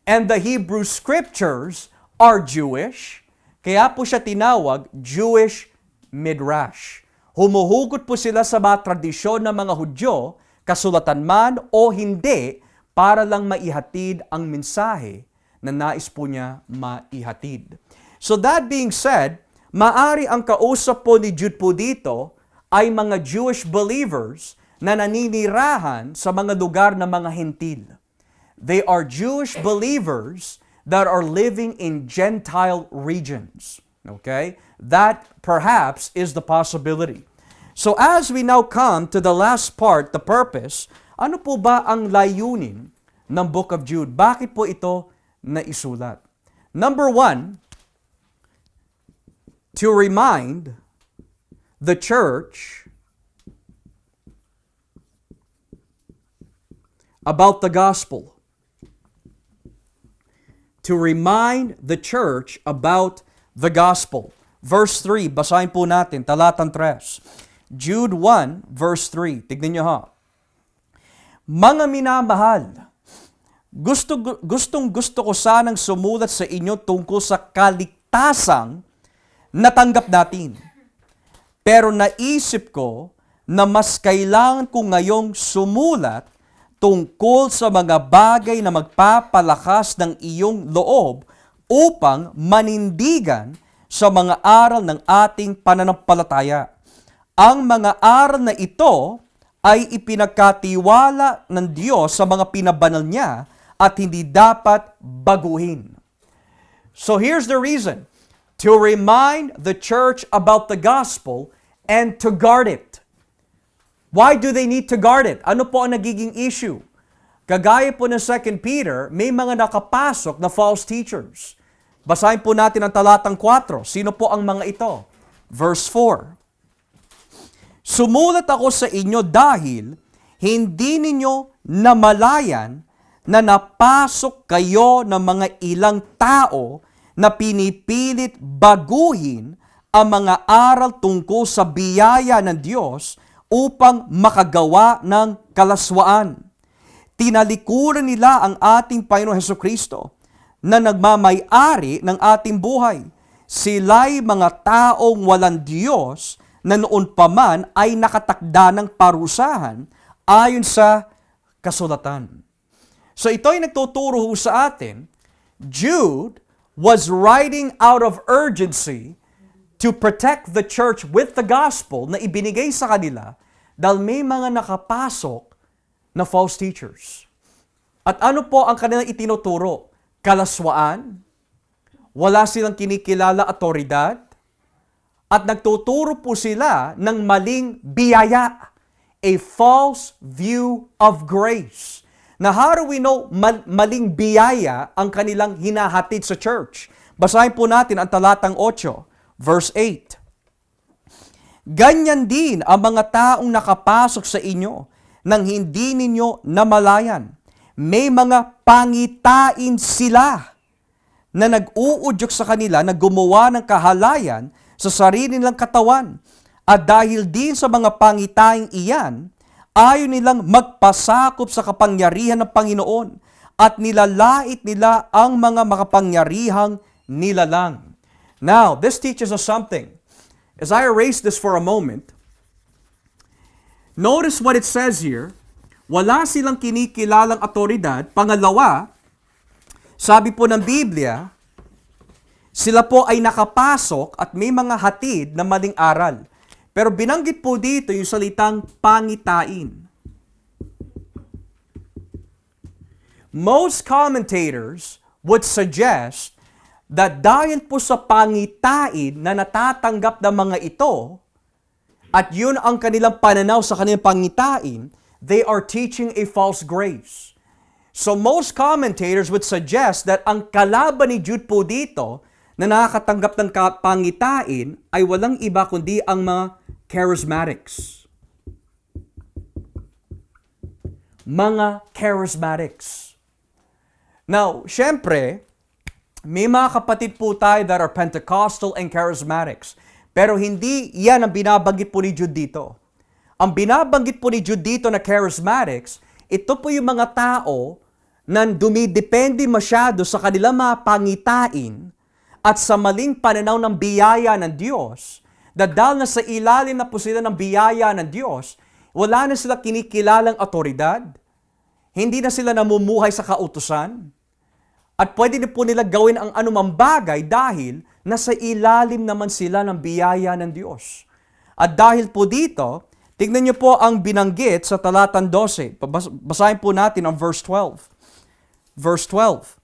and the Hebrew Scriptures are Jewish, kaya po siya tinawag Jewish Midrash. Humuhugot po sila sa mga tradisyon ng mga Hudyo, kasulatan man o hindi, para lang maihatid ang mensahe na nais po niya maihatid. So that being said, maari ang kausap po ni Jude po dito ay mga Jewish believers na naninirahan sa mga lugar ng mga Hentil. They are Jewish believers that are living in Gentile regions. Okay? That perhaps is the possibility. So as we now come to the last part, the purpose, ano po ba ang layunin ng Book of Jude? Bakit po ito naisulat? Number one, to remind the church about the gospel. To remind the church about the gospel. Verse 3, basahin po natin, talatang 3. Jude 1, verse 3. Tignan nyo ha. Mga minamahal, gusto ko sanang sumulat sa inyo tungkol sa kaligtasang natanggap natin. Pero naisip ko na mas kailangan ko ngayong sumulat tungkol sa mga bagay na magpapalakas ng iyong loob upang manindigan sa mga aral ng ating pananampalataya. Ang mga aral na ito ay ipinagkatiwala ng Diyos sa mga pinabanal niya at hindi dapat baguhin. So here's the reason. To remind the church about the gospel and to guard it. Why do they need to guard it? Ano po ang nagiging issue? Kagaya po ng 2 Peter, may mga nakapasok na false teachers. Basahin po natin ang talatang 4. Sino po ang mga ito? Verse 4. Sumulat ako sa inyo dahil hindi ninyo namalayan na napasok kayo ng mga ilang tao na pinipilit baguhin ang mga aral tungkol sa biyaya ng Diyos upang makagawa ng kalaswaan. Tinalikuran nila ang ating Panginoong Hesukristo na nagmamay-ari ng ating buhay. Sila'y mga taong walang Diyos na noon pa man ay nakatakda ng parusahan ayon sa kasulatan. So ito ay nagtuturo sa atin, Jude was writing out of urgency to protect the church with the gospel na ibinigay sa kanila dahil may mga nakapasok na false teachers. At ano po ang kanilang itinuturo? Kalaswaan, wala silang kinikilala otoridad, at nagtuturo po sila ng maling biyaya, a false view of grace. Na how do we know maling biyaya ang kanilang hinahatid sa church? Basahin po natin ang talatang 8, verse 8. Ganyan din ang mga taong nakapasok sa inyo nang hindi ninyo namalayan. May mga pangitain sila na nag-uudyok sa kanila na gumawa ng kahalayan sa sarili nilang katawan. At dahil din sa mga pangitaing iyan, ayaw nilang magpasakop sa kapangyarihan ng Panginoon at nilalait nila ang mga makapangyarihang nilalang. Now, this teaches us something. As I erase this for a moment, Notice what it says here. Wala silang kinikilalang otoridad. Pangalawa, sabi po ng Biblia, sila po ay nakapasok at may mga hatid na maling aral. Pero binanggit po dito yung salitang pangitain. Most commentators would suggest that dahil po sa pangitain na natatanggap ng mga ito, at yun ang kanilang pananaw sa kanilang pangitain, they are teaching a false grace. So most commentators would suggest that ang kalaban ni Jude po dito na nakakatanggap ng pangitain ay walang iba kundi ang mga charismatics. Mga charismatics. Now, syempre, may mga kapatid po tayo that are Pentecostal and charismatics. Pero hindi yan ang binabanggit po ni Jude dito. Ang binabanggit po ni Jude dito na charismatics, ito po yung mga tao na dumidepende masyado sa kanilang mga pangitain at sa maling pananaw ng biyaya ng Diyos, dahil na sa ilalim na po sila ng biyaya ng Diyos, wala na sila kinikilalang otoridad, hindi na sila namumuhay sa kautusan, at pwede na po nila gawin ang anumang bagay dahil nasa ilalim naman sila ng biyaya ng Diyos. At dahil po dito, tignan niyo po ang binanggit sa talatang 12. Basahin po natin ang verse 12. Verse 12.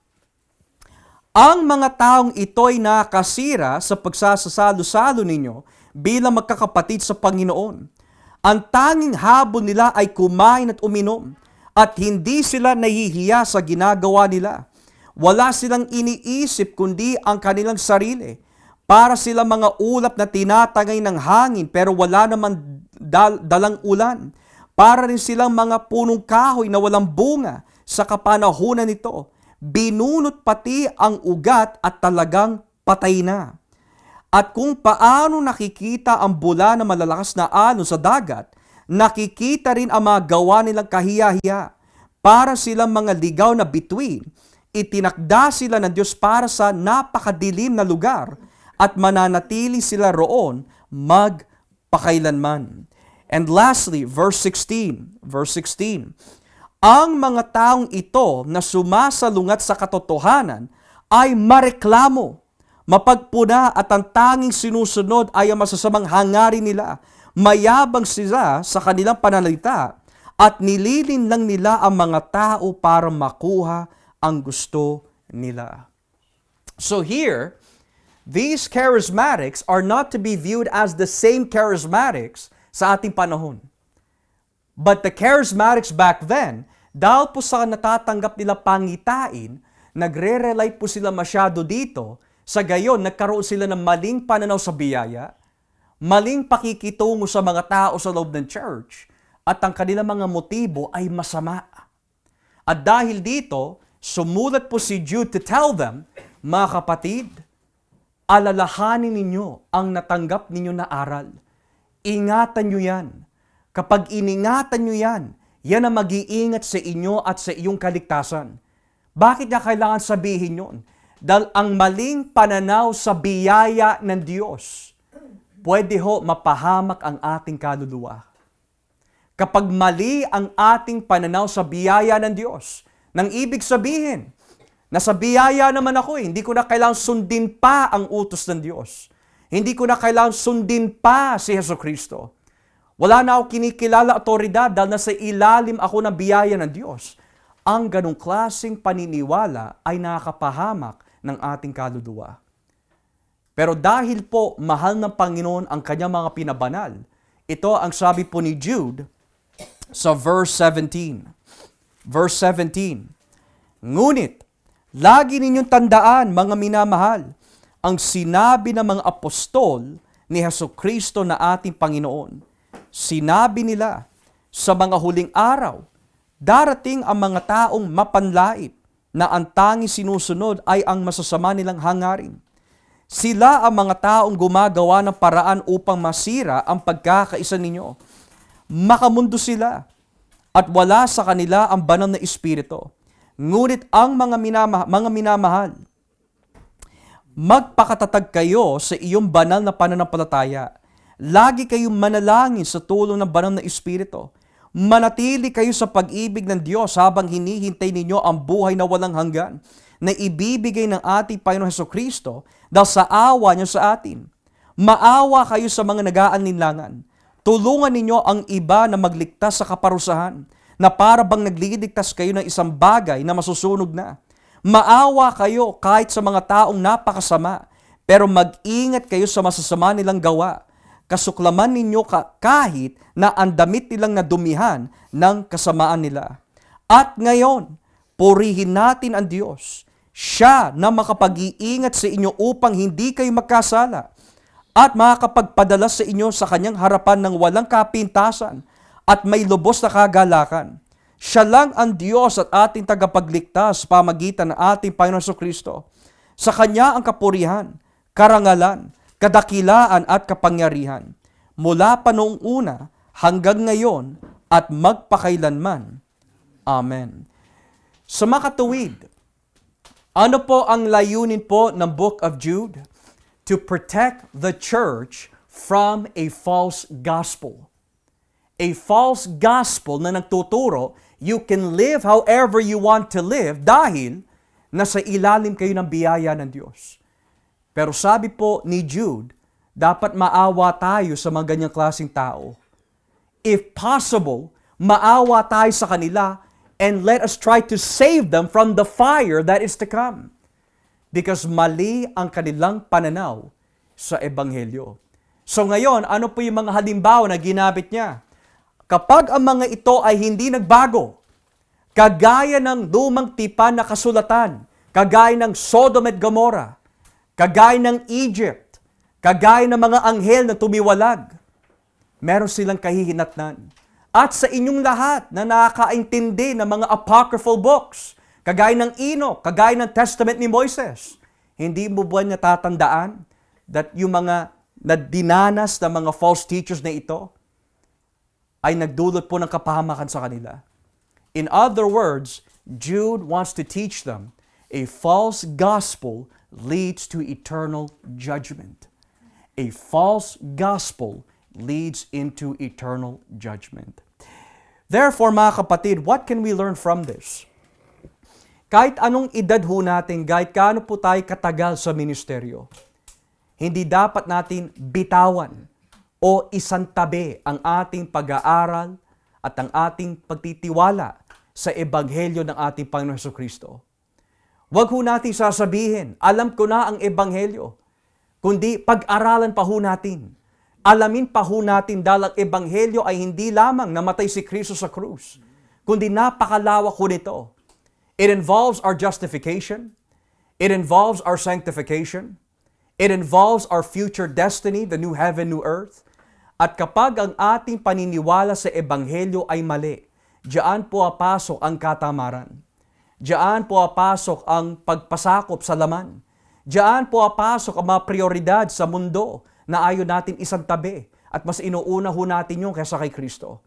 Ang mga taong ito'y nakasira sa pagsasasalo-salo ninyo bilang magkakapatid sa Panginoon. Ang tanging habol nila ay kumain at uminom, at hindi sila nahihiya sa ginagawa nila. Wala silang iniisip kundi ang kanilang sarili. Para silang mga ulap na tinatangay ng hangin pero wala naman dalang ulan. Para rin silang mga punong kahoy na walang bunga sa kapanahunan nito. Binunot pati ang ugat at talagang patay na. At kung paano nakikita ang bula na malalakas na alon sa dagat, nakikita rin ang mga gawa nilang kahiya-hiya. Para silang mga ligaw na bituin, itinakda sila ng Diyos para sa napakadilim na lugar at mananatili sila roon magpakailanman. And lastly, verse 16. Ang mga taong ito na sumasalungat sa katotohanan ay mareklamo, mapagpuna at ang tanging sinusunod ay ang masasamang hangarin nila. Mayabang sila sa kanilang pananalita at nililin lang nila ang mga tao para makuha ang gusto nila. So here, these charismatics are not to be viewed as the same charismatics sa ating panahon. But the charismatics back then, dahil po sa natatanggap nila pangitain, nagre-rely po sila masyado dito, sa gayon nagkaroon sila ng maling pananaw sa biyaya, maling pakikitungo sa mga tao sa loob ng church, at ang kanilang mga motibo ay masama. At dahil dito, sumulat po si Jude to tell them, mga kapatid, alalahanin ninyo ang natanggap ninyo na aral. Ingatan nyo yan. Kapag iningatan nyo yan, yan ang mag-iingat sa inyo at sa iyong kaligtasan. Bakit niya kailangan sabihin yun? Dahil ang maling pananaw sa biyaya ng Diyos, pwede ho mapahamak ang ating kaluluwa. Kapag mali ang ating pananaw sa biyaya ng Diyos, nang ibig sabihin, nasa biyaya naman ako hindi ko na kailangang sundin pa ang utos ng Diyos. Hindi ko na kailangang sundin pa si Jesucristo. Wala na ako kinikilala otoridad dahil nasa ilalim ako ng biyaya ng Diyos. Ang ganong klaseng paniniwala ay nakakapahamak ng ating kaluluwa. Pero dahil po mahal ng Panginoon ang kanyang mga pinabanal, ito ang sabi po ni Jude sa verse 17. Verse 17, ngunit, lagi ninyong tandaan, mga minamahal, ang sinabi ng mga apostol ni Jesucristo na ating Panginoon. Sinabi nila, sa mga huling araw, darating ang mga taong mapanlait na ang tanging sinusunod ay ang masasama nilang hangarin. Sila ang mga taong gumagawa ng paraan upang masira ang pagkakaisa ninyo. Makamundo sila, at wala sa kanila ang banal na espiritu. Ngunit ang mga minamahal, magpakatatag kayo sa iyong banal na pananampalataya. Lagi kayong manalangin sa tulong ng banal na Espiritu. Manatili kayo sa pag-ibig ng Diyos habang hinihintay ninyo ang buhay na walang hanggan na ibibigay ng ating Panginoon Hesukristo dahil sa awa niya sa atin. Maawa kayo sa mga nag-aalinlangan. Tulungan ninyo ang iba na magligtas sa kaparusahan, na para bang nagliligtas kayo ng isang bagay na masusunog na. Maawa kayo kahit sa mga taong napakasama, pero mag-ingat kayo sa masasama nilang gawa. Kasuklaman ninyo kahit na ang damit nilang nadumihan ng kasamaan nila. At ngayon, purihin natin ang Diyos. Siya na makapag-iingat sa inyo upang hindi kayo magkasala at makakapagpadala sa inyo sa kanyang harapan ng walang kapintasan at may lubos na kagalakan. Siya lang ang Diyos at ating tagapagligtas pamagitan ng ating Panginoon Jesucristo. Sa Kanya ang kapurihan, karangalan, kadakilaan at kapangyarihan, mula pa noong una hanggang ngayon at magpakailanman. Amen. Sa makatuwid, ano po ang layunin po ng Book of Jude? To protect the church from a false gospel. A false gospel na nagtuturo, you can live however you want to live dahil nasa ilalim kayo ng biyaya ng Diyos. Pero sabi po ni Jude, dapat maawa tayo sa mga ganyang klaseng tao. If possible, maawa tayo sa kanila and let us try to save them from the fire that is to come. Because mali ang kanilang pananaw sa Ebanghelyo. So ngayon, ano po yung mga halimbawa na ginamit niya? Kapag ang mga ito ay hindi nagbago, kagaya ng lumang tipan na kasulatan, kagaya ng Sodom at Gomorrah, kagaya ng Egypt, kagaya ng mga anghel na tumiwalag, meron silang kahihinatnan. At sa inyong lahat na nakakaintindi ng mga apocryphal books, kagaya ng Enoch, kagaya ng Testament ni Moises, hindi mo ba natatandaan that yung mga nadinanas na mga false teachers na ito ay nagdulot po ng kapahamakan sa kanila? In other words, Jude wants to teach them a false gospel leads to eternal judgment. A false gospel leads into eternal judgment. Therefore, mga kapatid, what can we learn from this? Kahit anong edad ho natin, kahit kaano po tayo katagal sa ministeryo, hindi dapat natin bitawan o isantabi ang ating pag-aaral at ang ating pagtitiwala sa Ebanghelyo ng ating Panginoon Jesucristo. Huwag ho natin sasabihin, alam ko na ang Ebanghelyo, kundi pag-aralan pa ho natin. Alamin pa ho natin dahil ang Ebanghelyo ay hindi lamang namatay si Kristo sa krus, kundi napakalawak ho nito. It involves our justification. It involves our sanctification. It involves our future destiny, the new heaven, new earth. At kapag ang ating paniniwala sa Ebanghelyo ay mali, diyan po apasok ang katamaran. Diyan po apasok ang pagpasakop sa laman. Diyan po apasok ang mga prioridad sa mundo na ayaw natin isang tabi at mas inuuna ho natin yung kaysa kay Kristo.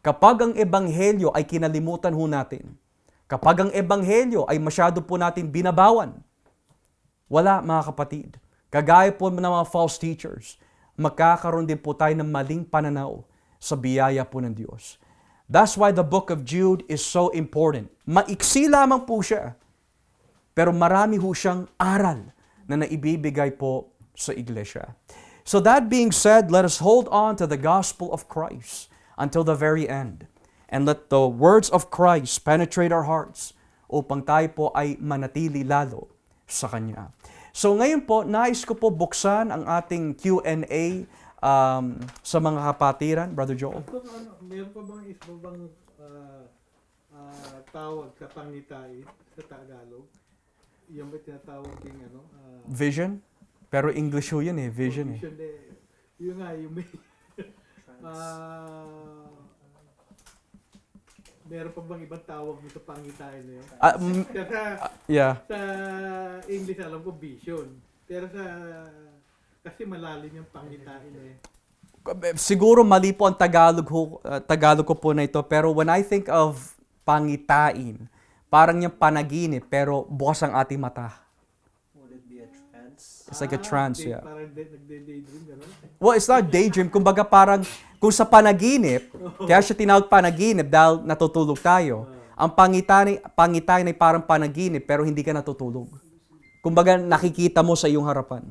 Kapag ang Ebanghelyo ay kinalimutan ho natin, kapag ang Ebanghelyo ay masyado po natin binabawan, wala mga kapatid. Kagaya po ng mga false teachers, magkakaroon din po tayo ng maling pananaw sa biyaya po ng Diyos. That's why the book of Jude is so important. Maiksi lamang po siya, pero marami ho siyang aral na naibibigay po sa iglesia. So that being said, let us hold on to the gospel of Christ until the very end. And let the words of Christ penetrate our hearts upang tayo po ay manatili lalo sa Kanya. So ngayon po, nais ko po buksan ang ating Q&A sa mga kapatiran, Brother Joel. Meron pa bang isa bang tawag sa pangitain sa Tagalog? Yung ba tinatawag din Vision? Pero English ho yun eh, vision eh. Yun nga, yung may... meron pa bang ibang tawag mo sa pangitain na yun? Sa English alam ko vision. Pero kasi malalim yung pangitain eh. Siguro mali po ang Tagalog ko po na ito. Pero when I think of pangitain, parang yung panaginip pero bukas ang ating mata. Would it be a trance? It's like a trance, yeah. Parang nagde-daydream, gano'n. Well, it's not daydream. Kumbaga parang, kung sa panaginip, kaya siya tinawag panaginip dahil natutulog tayo. Ang pangitain ay parang panaginip pero hindi ka natutulog. Kumbaga nakikita mo sa iyong harapan.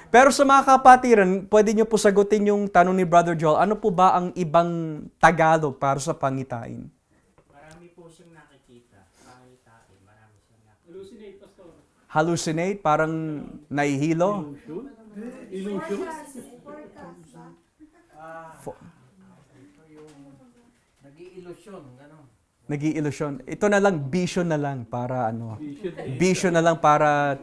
Pero sa mga kapatiran, pwede nyo po sagutin yung tanong ni Brother Joel. Ano po ba ang ibang Tagalog para sa pangitain? Marami po siyang nakikita. Pangitain, marami siyang nakikita. Hallucinate, Pastor. Hallucinate? Parang nahihilo? Illusion? Illusion? Nag-i-illusion, gano'n. Nag-i-illusion. Ito na lang, vision na lang para ano. Vision na lang para,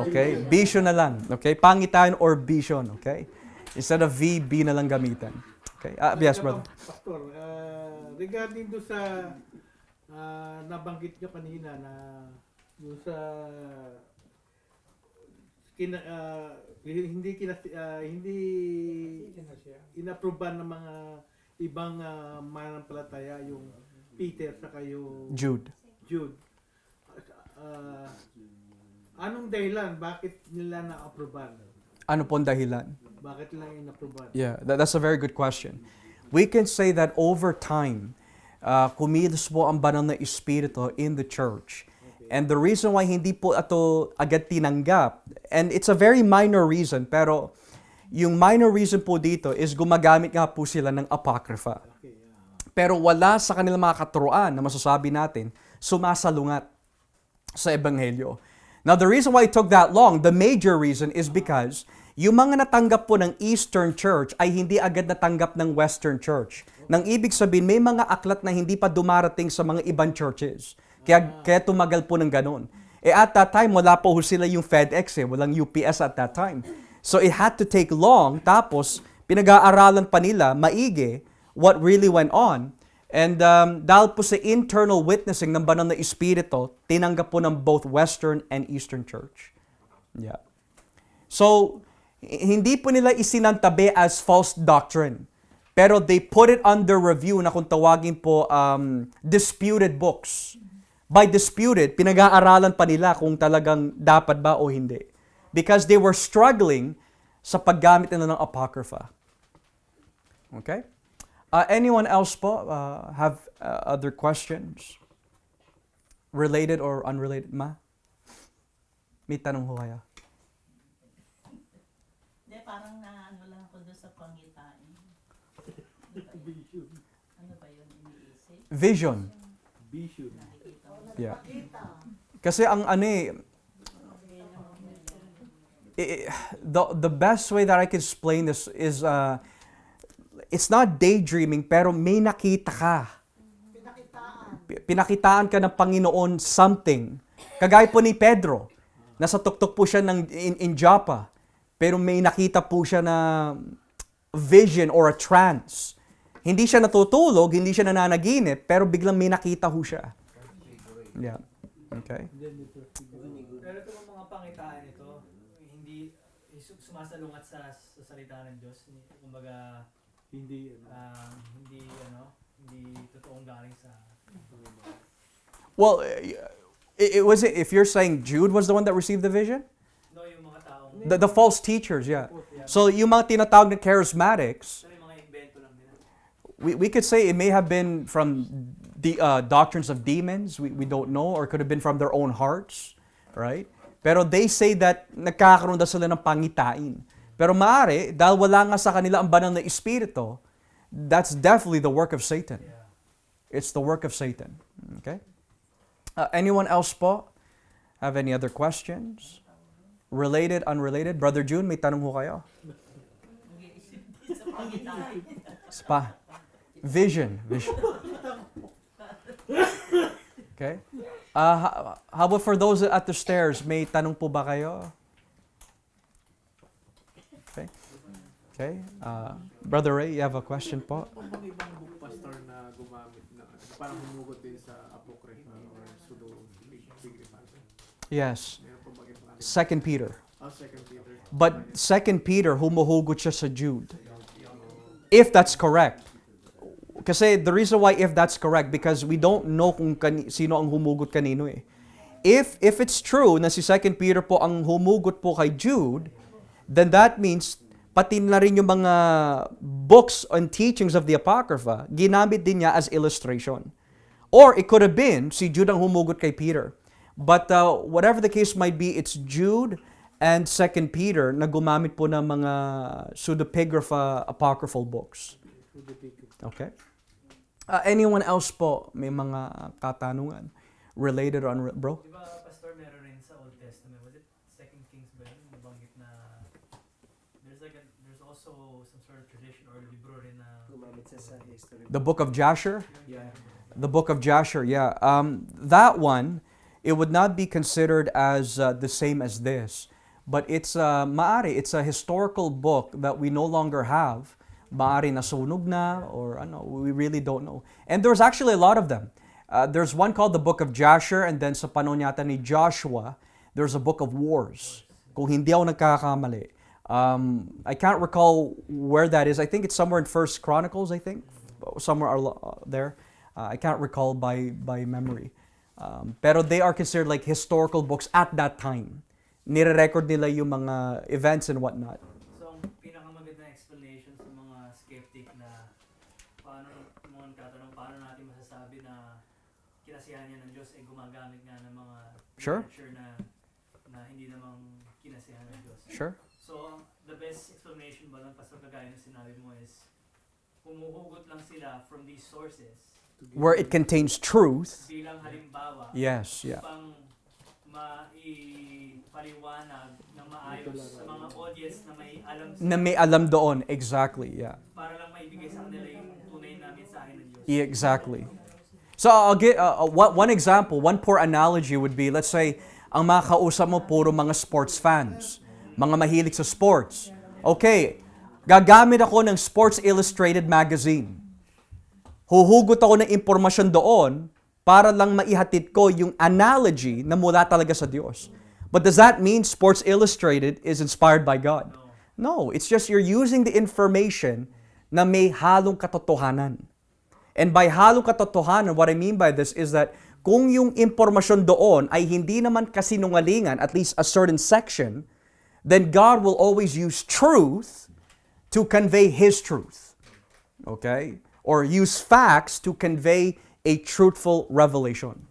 okay? Vision na lang, okay? Pangitain or vision, okay? Instead of V, B na lang gamitan. Okay? Yes, brother. Pastor, regarding do sa nabanggit nyo kanina na yung sa hindi inaproban ng mga ibang mananampalataya yung Peter saka yung Jude. Anong dahilan bakit nila na-aproban? Ano pong dahilan? Bakit nila in-aproban? Yeah, that's a very good question. We can say that over time, kumilos po ang banal na espiritu in the church. And the reason why hindi po ito agad tinanggap, and it's a very minor reason, pero yung minor reason po dito is gumagamit nga po sila ng apocrypha. Pero wala sa kanilang mga katuruan na masasabi natin sumasalungat sa Ebanghelyo. Now, the reason why it took that long, the major reason is because yung mga natanggap po ng Eastern Church ay hindi agad natanggap ng Western Church. Nang ibig sabihin, may mga aklat na hindi pa dumarating sa mga ibang churches. Kaya tumagal po ng ganun. At that time, wala po sila yung FedEx walang UPS at that time. So it had to take long, tapos pinag-aaralan pa nila, maigi, what really went on. And dahil po sa internal witnessing ng banal na espiritu, tinanggap po ng both Western and Eastern Church. Yeah. So, hindi po nila isinantabi as false doctrine. Pero they put it under review na kung tawagin po disputed books. By disputed, pinag-aaralan pa nila kung talagang dapat ba o hindi. Because they were struggling sa paggamit nila ng Apocrypha. Okay? Anyone else po have other questions? Related or unrelated? Ma? May tanong ho kayo? Hindi, parang ano lang ako doon sa pangitain. Ano ba yun iniisip? Vision. Vision. Yeah. Kasi ang ano the best way that I can explain this is it's not daydreaming pero may nakita ka. Pinakitaan ka ng Panginoon something. Kagaya po ni Pedro. Nasa tuktok po siya in Joppa. Pero may nakita po siya na vision or a trance. Hindi siya natutulog, hindi siya nananaginip, pero biglang may nakita ho siya. Yeah. Okay. Pero itong mga pangitaan ito, hindi sumasalungat sa salita ng Diyos. Kumbaga, Hindi hindi totoong galing sa... Well, it was if you're saying Jude was the one that received the vision? No, yung mga taong... The false teachers, yeah. So yung mga tinatawag na charismatics, Yung mga invento lang nila. we could say it may have been from the doctrines of demons, we don't know, or could have been from their own hearts, right? Pero they say that nagkakaroon daw sila ng pangitain. Pero maaari, dahil wala nga sa kanila ang banal na espiritu, that's definitely the work of Satan. It's the work of Satan. Okay? Anyone else po? Have any other questions? Related, unrelated? Brother June, may tanong ho kayo? Nag-iisip din sa pangitain. Spa. Vision. Okay? How about for those at the stairs, may tanong po ba kayo? Okay. Brother Ray, you have a question po? Ano bang ibang book, Pastor, na gumamit na parang humugot din sa Apocrypha or Pseudo-Apocrypha? Yes. Meron po bang ibang? 2 Peter. Second Peter. But 2 Peter, humuhugot siya sa Jude. If that's correct. Kasi the reason why if that's correct, because we don't know kung sino ang humugot kanino eh. If it's true na si 2 Peter po ang humugot po kay Jude, then that means pati na rin yung mga books and teachings of the Apocrypha, ginamit din niya as illustration. Or it could have been si Jude ang humugot kay Peter. But whatever the case might be, it's Jude and 2 Peter na gumamit po ng mga pseudepigrapha apocryphal books. Okay? Anyone else po may mga katanungan related on, bro? Di ba, Pastor, meron rin sa Old Testament, was it 2 Kings ba yun? Nabanggit na there's also some sort of tradition or libro rin na Gumamit siya sa history. The book of Jasher? Yeah. The book of Jasher, yeah. That one, it would not be considered as the same as this. But it's it's a historical book that we no longer have. Maari nasunog na or ano, we really don't know. And there's actually a lot of them. There's one called the Book of Jasher, and then sa panahon yata ni Joshua, there's a Book of Wars. Kung hindi ako nagkakamali. I can't recall where that is. I think it's somewhere in First Chronicles, I think. Somewhere there. I can't recall by memory. Pero they are considered like historical books at that time. Nire-record nila yung mga events and whatnot. So, ang pinakamagandang explanation sa mga skeptic na paano natin masasabi na kinasiyahan niya ng Diyos ay gumagamit nga ng mga Sure. literature na hindi namang kinasiyahan ng Diyos. Sure. So, the best explanation ba ng Pastor kagaya ng sinabi mo is humuhugot lang sila from these sources Where it contains truth. bilang halimbawa Yes, yeah. upang maipaliwanag ng maayos sa mga audience na may alam Na may alam doon. Exactly, yeah. para lang maibigay sa kanila yung tunay na mensahe ng Diyos. Yeah, exactly. So I'll get one example, one poor analogy would be, let's say, ang mga kausap mo puro mga sports fans, mga mahilig sa sports. Okay, gagamit ako ng Sports Illustrated magazine. Huhugot ako ng impormasyon doon para lang maihatid ko yung analogy na mula talaga sa Diyos. But does that mean Sports Illustrated is inspired by God? No, it's just you're using the information na may halong katotohanan. And by halong katotohanan, what I mean by this is that kung yung impormasyon doon ay hindi naman kasinungalingan, at least a certain section, then God will always use truth to convey His truth. Okay? Or use facts to convey a truthful revelation.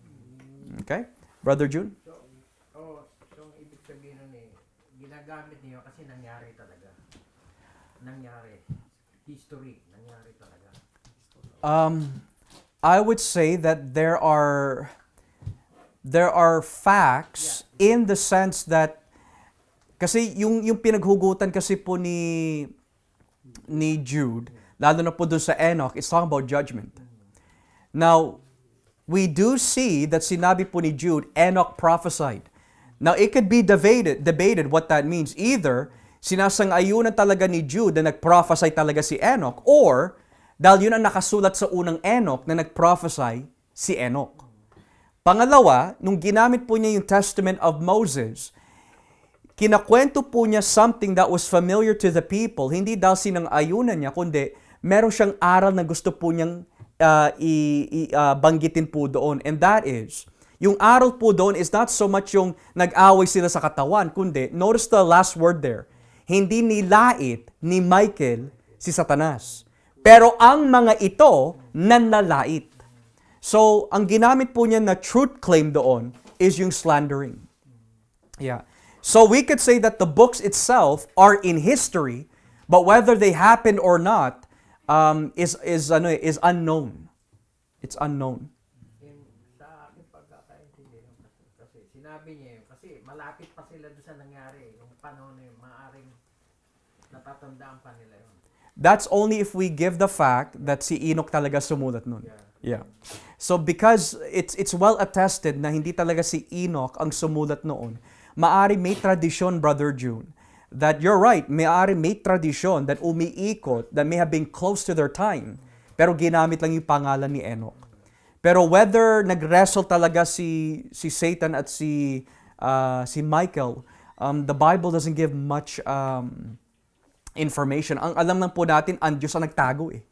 Okay? Brother June? So ang ibig sabihin nun ginagamit niyo kasi nangyari talaga. Nangyari. History. Nangyari talaga. I would say that there are facts in the sense that kasi yung pinaghugutan kasi po ni Jude, lalo na po doon sa Enoch, it's talking about judgment. Now, we do see that sinabi po ni Jude, Enoch prophesied. Now, it could be debated what that means. Either, sinasang-ayunan talaga ni Jude na nag-prophesy talaga si Enoch, or, dahil yun ang nakasulat sa unang Enoch na nag-prophesy si Enoch. Pangalawa, nung ginamit po niya yung Testament of Moses, kinakwento po niya something that was familiar to the people, hindi dahil sinang-ayunan niya, kundi meron siyang aral na gusto po niyang banggitin po doon. And that is, yung aral po doon is not so much yung nag-away sila sa katawan, kundi, notice the last word there, hindi nilait ni Michael si Satanas. Pero ang mga ito, nanlalait. So, ang ginamit po niya na truth claim doon is yung slandering. Yeah. So, we could say that the books itself are in history, but whether they happened or not, is unknown. It's unknown. Sa aking pagkakaintindi kasi sinabi niya yun, kasi malapit pa sila doon sa nangyari, yung panahon na yun, maaaring natatandaan pa nila yun. That's only if we give the fact that si Enoch talaga sumulat nun. Yeah. So because it's well attested na hindi talaga si Enoch ang sumulat noon, maari may tradisyon, Brother June, that you're right, may tradisyon that umiikot, that may have been close to their time, pero ginamit lang yung pangalan ni Enoch. Pero whether nag-wrestle talaga si Satan at si Michael, the Bible doesn't give much information. Ang alam lang po natin, ang Diyos ang nagtago eh.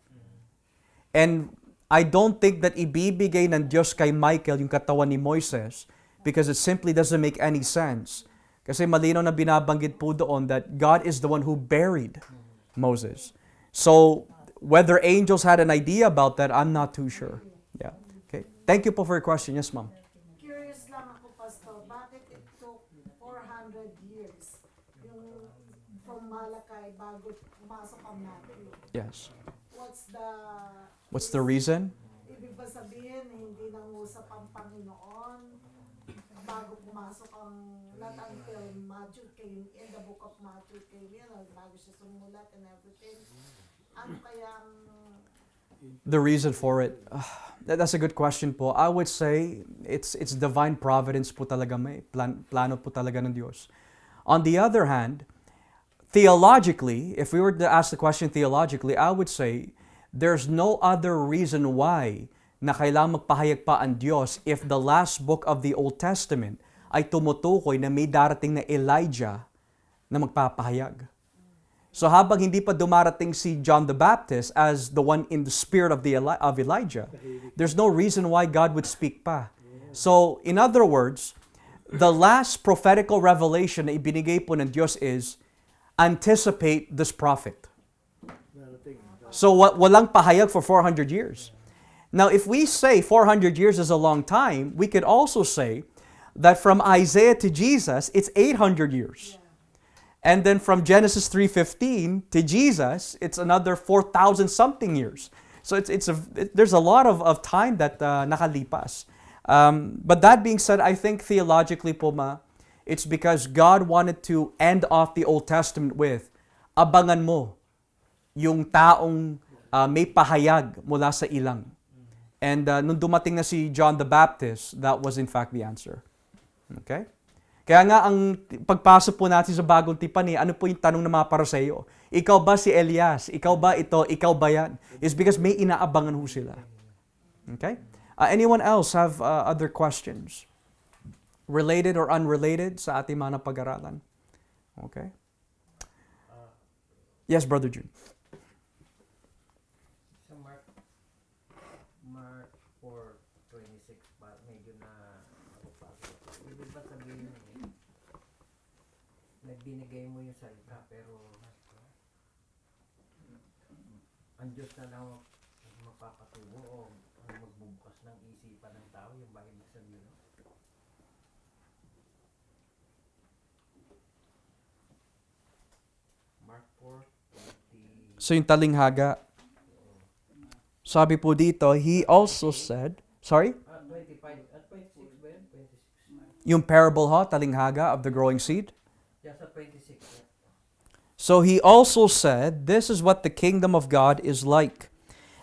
And I don't think that ibibigay ng Diyos kay Michael yung katawan ni Moises because it simply doesn't make any sense. Kasi malinaw na binabanggit po doon that God is the one who buried Moses. So, whether angels had an idea about that, I'm not too sure. Yeah. Okay. Thank you po for your question. Yes, ma'am. Curious lang ako, Pastor, bakit it took 400 years yung from Malakay bago pumasok ang Matthew? Yes. What's the reason? Ibig ba sabihin, hindi nangusap ang Panginoon bago pumasok ang, not until Matthew came, in the book of Matthew came, bago siya sumulat and everything. Ano kayang The reason for it? That's a good question po. I would say it's divine providence po talaga may. Plano po talaga ng Diyos. On the other hand, theologically, if we were to ask the question theologically, I would say there's no other reason why na kailangang magpahayag pa ang Diyos if the last book of the Old Testament ay tumutukoy na may darating na Elijah na magpapahayag. So habang hindi pa dumarating si John the Baptist as the one in the spirit of Elijah, there's no reason why God would speak pa. So in other words, the last prophetical revelation na ibinigay po ng Diyos is anticipate this prophet. So walang pahayag for 400 years. Now if we say 400 years is a long time, we could also say that from Isaiah to Jesus, it's 800 years. And then from Genesis 3:15 to Jesus, it's another 4,000 something years. So there's a lot of time that nakalipas. But that being said, I think theologically po it's because God wanted to end off the Old Testament with, abangan mo yung taong may pahayag mula sa ilang. And nung dumating na si John the Baptist, that was in fact the answer. Okay? Kaya nga, ang pagpasok po natin sa bagong tipan, ano po yung tanong na mga para sa iyo? Ikaw ba si Elias? Ikaw ba ito? Ikaw ba yan? It's because may inaabangan ho sila. Okay? Anyone else have other questions? Related or unrelated sa ating mga napag-aralan? Okay? Yes, Brother June. Sa Mark 4:26 pa, medyo na ako pa. Ibig ba sabihin nagbinigay mo yung salita pero ang Diyos na lang magpapatubo o magbubukas ng isipan ng tao, yung ba ibig sabihin? Mark 4:20. So yung talinghaga, sabi po dito, he also said, sorry? 25, at 26 ba yun? 26. Yung parable talinghaga of the growing seed? Yes, at 26. So he also said, this is what the kingdom of God is like.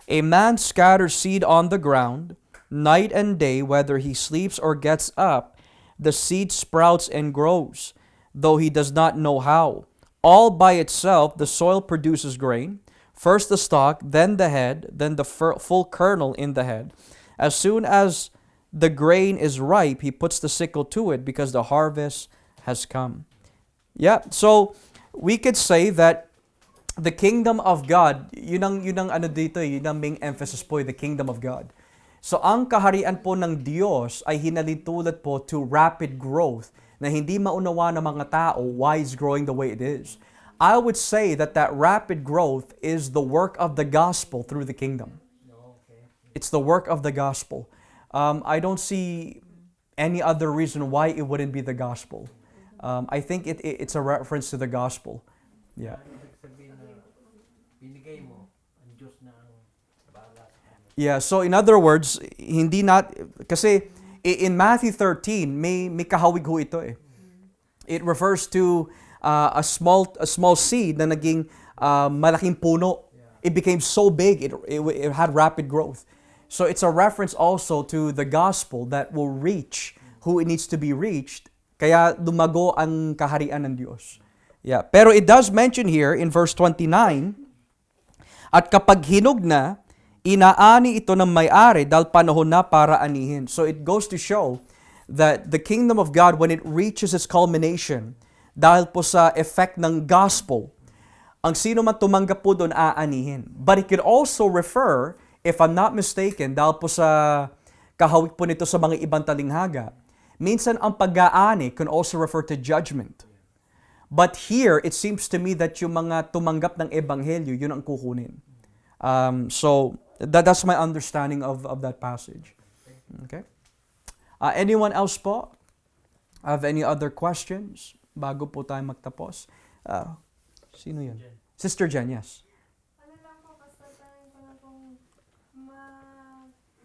A man scatters seed on the ground, night and day, whether he sleeps or gets up, the seed sprouts and grows, though he does not know how. All by itself, the soil produces grain, first the stalk, then the head, then the full kernel in the head. As soon as the grain is ripe, he puts the sickle to it because the harvest has come. Yeah, so we could say that the kingdom of God, yun ang ano dito, yun ang main emphasis po, the kingdom of God. So ang kaharian po ng Diyos ay hinalitulad po to rapid growth na hindi maunawa ng mga tao why it's growing the way it is. I would say that rapid growth is the work of the gospel through the kingdom. It's the work of the gospel. I don't see any other reason why it wouldn't be the gospel. I think it's a reference to the gospel. Yeah. Ibig sabihin na binigay mo, ang Diyos na ang bahala sa kanya. Yeah, so in other words, kasi in Matthew 13, may kahawig ho ito eh. It refers to a small seed na naging malaking puno. It became so big, it had rapid growth. So it's a reference also to the gospel that will reach who it needs to be reached. Kaya lumago ang kaharian ng Diyos. Yeah, pero it does mention here in verse 29, at kapag hinog na, inaani ito ng may-ari dahil panahon na para anihin. So it goes to show that the kingdom of God, when it reaches its culmination, dahil po sa effect ng gospel, ang sino man tumanggap po doon aanihin. But it could also refer if I'm not mistaken, dahil po sa kahawig po nito sa mga ibang talinghaga, minsan ang pag-aani can also refer to judgment. But here, it seems to me that yung mga tumanggap ng ebanghelyo, yun ang kukunin. So, that's my understanding of that passage. Okay? Anyone else po? Have any other questions? Bago po tayo magtapos. Sino yun? Sister Jen, yes. Ano lang po, kasasayan ko na kung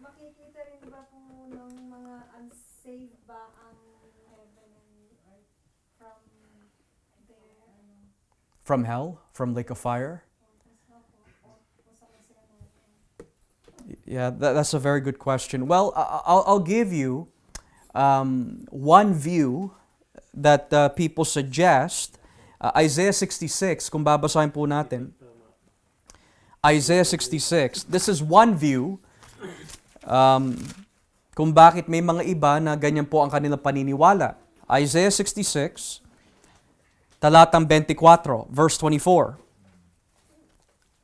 makikita rin ba po ng mga unsaved ba ang heaven and earth from their, From hell? From lake of fire? Yeah, that's a very good question. Well, I'll give you one view that people suggest. Isaiah 66, kung babasahin po natin. Isaiah 66. This is one view kung bakit may mga iba na ganyan po ang kanilang paniniwala. Isaiah 66, talatang 24, verse 24.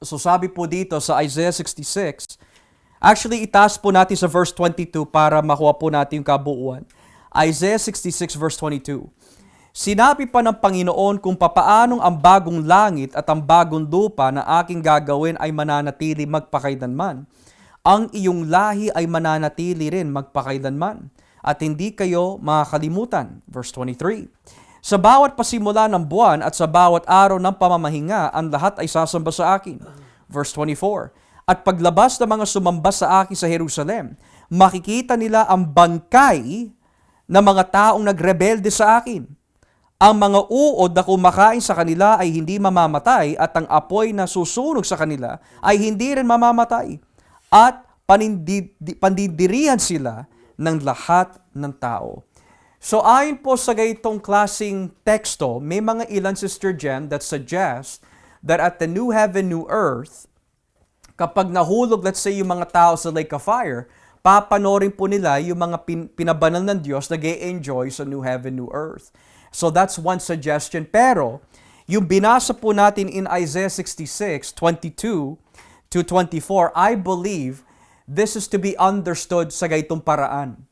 So sabi po dito sa Isaiah 66, actually itaas po natin sa verse 22 para makuha po natin yung kabuuan. Isaiah 66 verse 22. Sinabi pa ng Panginoon kung papaanong ang bagong langit at ang bagong lupa na aking gagawin ay mananatili magpakailanman. Ang iyong lahi ay mananatili rin magpakailanman at hindi kayo makakalimutan. Verse 23. Sa bawat pasimula ng buwan at sa bawat araw ng pamamahinga, ang lahat ay sasamba sa akin. Verse 24. At paglabas ng mga sumamba sa akin sa Jerusalem, makikita nila ang bangkay ng mga taong nagrebelde sa akin. Ang mga uod na kumakain sa kanila ay hindi mamamatay at ang apoy na susunog sa kanila ay hindi rin mamamatay. At pandidirihan sila ng lahat ng tao. So ayon po sa gaytong klaseng teksto, may mga ilan, Sister Jen, that suggest that at the new heaven, new earth, kapag nahulog, let's say, yung mga tao sa lake of fire, papanorin po nila yung mga pinabanal ng Diyos na enjoy sa new heaven, new earth. So that's one suggestion. Pero, yung binasa po natin in Isaiah 66, 22 to 24, I believe this is to be understood sa gaytong paraan.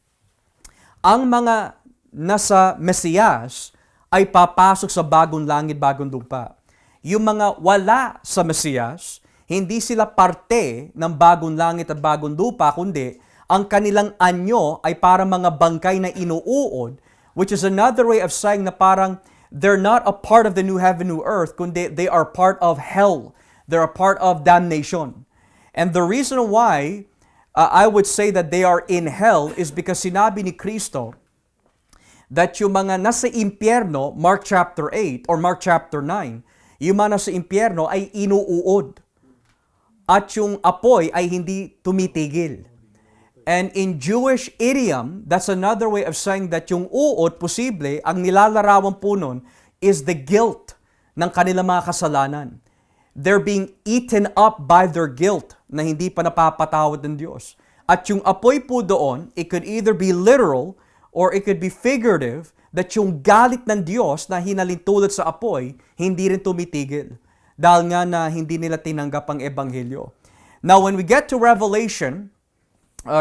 Ang mga nasa Mesiyas ay papasok sa bagong langit, bagong lupa. Yung mga wala sa Mesiyas, hindi sila parte ng bagong langit at bagong lupa, kundi ang kanilang anyo ay parang mga bangkay na inuuod, which is another way of saying na parang they're not a part of the new heaven, new earth, kundi they are part of hell. They're a part of damnation. And the reason why I would say that they are in hell is because sinabi ni Kristo that yung mga nasa impyerno, Mark chapter 8 or Mark chapter 9, yung mga nasa impyerno ay inuuod. At yung apoy ay hindi tumitigil. And in Jewish idiom, that's another way of saying that yung uod, posible, ang nilalarawan po nun is the guilt ng kanilang mga kasalanan. They're being eaten up by their guilt na hindi pa napapatawad ng Diyos. At yung apoy po doon, it could either be literal or it could be figurative, that yung galit ng Diyos na hinalintulad sa apoy, hindi rin tumitigil. Dahil nga na hindi nila tinanggap ang ebanghelyo. Now, when we get to Revelation,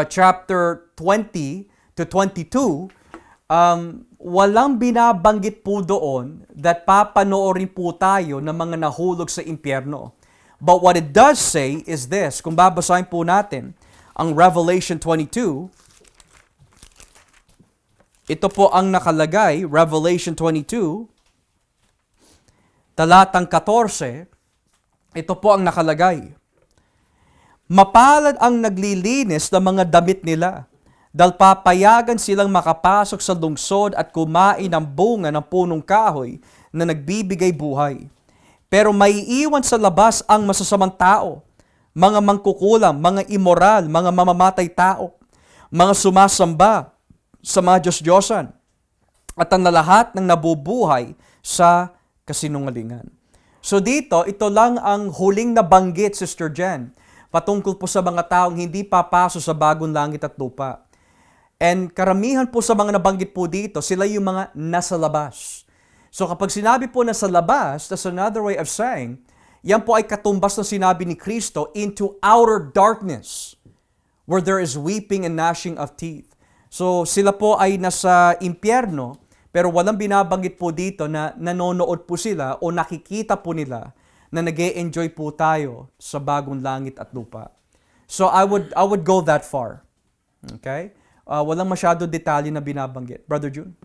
chapter 20 to 22, walang binabanggit po doon that papanoorin po tayo ng mga nahulog sa impyerno. But what it does say is this, kung babasahin po natin ang Revelation 22, ito po ang nakalagay, Revelation 22, talatang 14, ito po ang nakalagay. Mapalad ang naglilinis ng mga damit nila, dahil papayagan silang makapasok sa lungsod at kumain ng bunga ng punong kahoy na nagbibigay buhay. Pero maiiwan sa labas ang masasamang tao, mga mangkukulam, mga immoral, mga mamamatay tao, mga sumasamba sa mga Diyos-Diyosan, at ang lahat ng nabubuhay sa kasinungalingan. So dito, ito lang ang huling nabanggit, Sister Jen, patungkol po sa mga taong hindi papasok sa bagong langit at lupa. And karamihan po sa mga nabanggit po dito, sila yung mga nasa labas. So kapag sinabi po nasa labas, that's another way of saying, yan po ay katumbas ng sinabi ni Kristo, into outer darkness, where there is weeping and gnashing of teeth. So sila po ay nasa impyerno, pero walang binabanggit po dito na nanonood po sila o nakikita po nila na nag-e-enjoy po tayo sa bagong langit at lupa. So I would go that far. Okay? Walang masyado detalye na binabanggit. Brother June?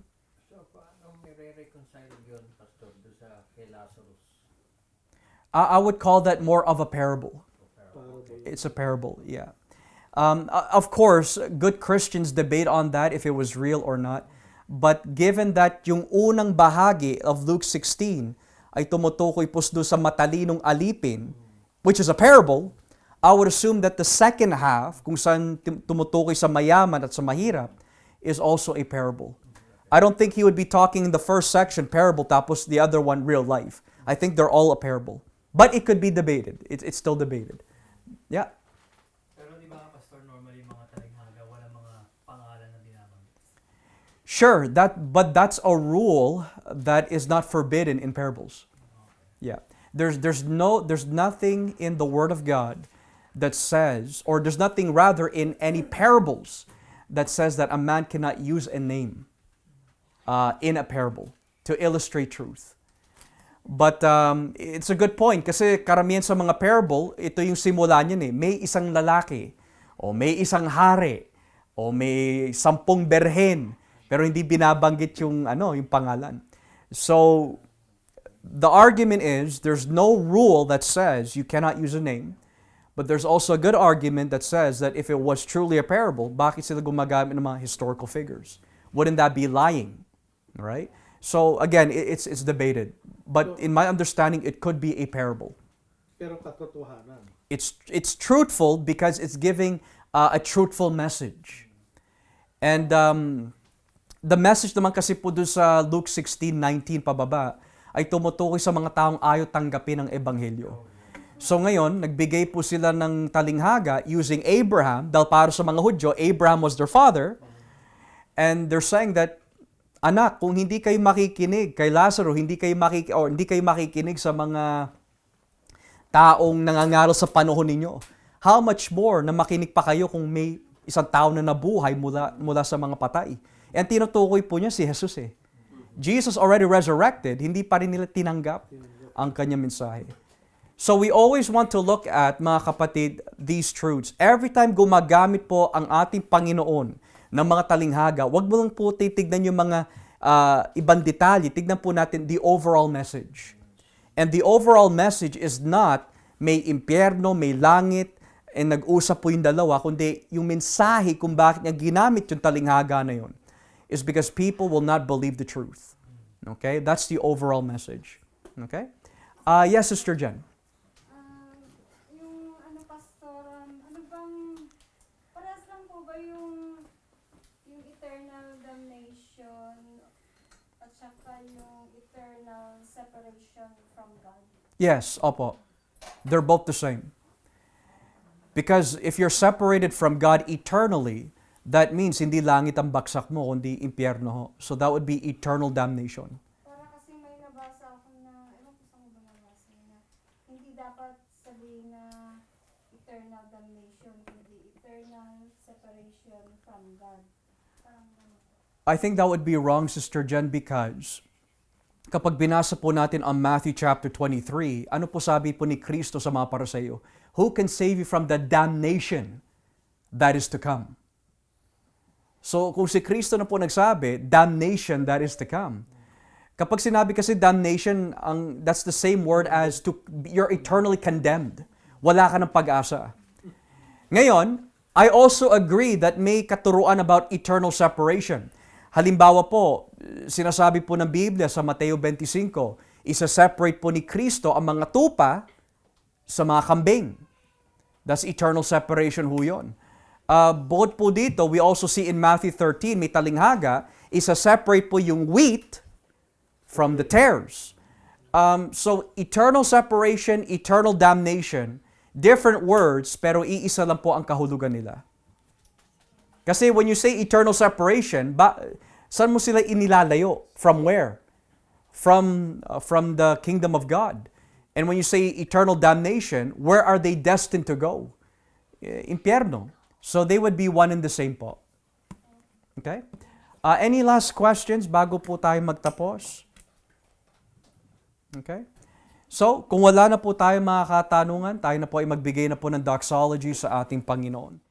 So, paano may-reconcile yun, Pastor, doon sa kay Lazarus? I would call that more of a parable. Parable. It's a parable, yeah. Of course, good Christians debate on that if it was real or not. But given that yung unang bahagi of Luke 16 ay tumutukoy po doon sa matalinong alipin, which is a parable, I would assume that the second half, kung saan tumutukoy sa mayaman at sa mahirap, is also a parable. I don't think he would be talking in the first section, parable, tapos the other one, real life. I think they're all a parable. But it could be debated. It's still debated. Yeah. Pero di ba, Pastor, normally mga talinghaga, walang mga pangalan na binabanggit? Sure, but that's a rule that is not forbidden in parables. Yeah. There's nothing in the Word of God that says, or there's nothing rather in any parables that says that a man cannot use a name in a parable to illustrate truth. But it's a good point kasi karamihan sa mga parable, ito yung simula niyan eh. May isang lalaki, o may isang hari, o may 10 berhen, pero hindi binabanggit yung pangalan. So the argument is there's no rule that says you cannot use a name. But there's also a good argument that says that if it was truly a parable, bakit sila gumagamit ng mga historical figures? Wouldn't that be lying? Right? So again, it's debated. But in my understanding, it could be a parable. Pero katotohanan. It's truthful because it's giving a truthful message. And the message naman kasi po doon sa Luke 16:19 pababa ay tumutukoy sa mga taong ayaw tanggapin ang ebanghelyo. So ngayon, nagbigay po sila ng talinghaga using Abraham, dahil para sa mga Hudyo, Abraham was their father. And they're saying that, anak, kung hindi kayo makikinig kay Lazaro, hindi kayo makikinig sa mga taong nangangaral sa panahon ninyo, how much more na makinig pa kayo kung may isang tao na nabuhay mula sa mga patay? And tinutukoy po niya si Jesus eh. Jesus already resurrected, hindi pa rin nila tinanggap ang kanyang mensahe. So we always want to look at, mga kapatid, these truths. Every time gumagamit po ang ating Panginoon ng mga talinghaga, wag mo lang po titignan yung mga ibang detalye. Tignan po natin the overall message. And the overall message is not may impyerno, may langit, and nag-usap po yung dalawa, kundi yung mensahe kung bakit niya ginamit yung talinghaga na yun is because people will not believe the truth. Okay? That's the overall message. Okay? Yes, Sister Jen. Yung pastor, ano bang, parehas lang po ba yung eternal damnation at saka yung eternal separation from God? Yes, opo. They're both the same. Because if you're separated from God eternally, that means hindi langit ang baksak mo, kundi impyerno ho. So that would be eternal damnation. Para kasi may nabasa ako na, ewan ko saan ko ba nabasa na, hindi dapat sabihin na eternal damnation, hindi eternal separation from God. Parang ano. I think that would be wrong, Sister Jen, because kapag binasa po natin ang Matthew chapter 23, ano po sabi po ni Kristo sa mga Pariseo? Who can save you from the damnation that is to come? So kung si Kristo na po nagsabi, damnation that is to come. Kapag sinabi kasi damnation, that's the same word as you're eternally condemned. Wala ka ng pag-asa. Ngayon, I also agree that may katuruan about eternal separation. Halimbawa po, sinasabi po ng Biblia sa Mateo 25, isa-separate po ni Kristo ang mga tupa sa mga kambing. That's eternal separation ho yun. Bukod po dito, we also see in Matthew 13, may talinghaga, isa-separate po yung wheat from the tares. So, eternal separation, eternal damnation, different words, pero iisa lang po ang kahulugan nila. Kasi when you say eternal separation, saan mo sila inilalayo? From where? From the kingdom of God. And when you say eternal damnation, where are they destined to go? Impyerno. So they would be one and the same po. Okay? Any last questions bago po tayo magtapos? Okay? So, kung wala na po tayo mga katanungan, tayo na po ay magbigay na po ng doxology sa ating Panginoon.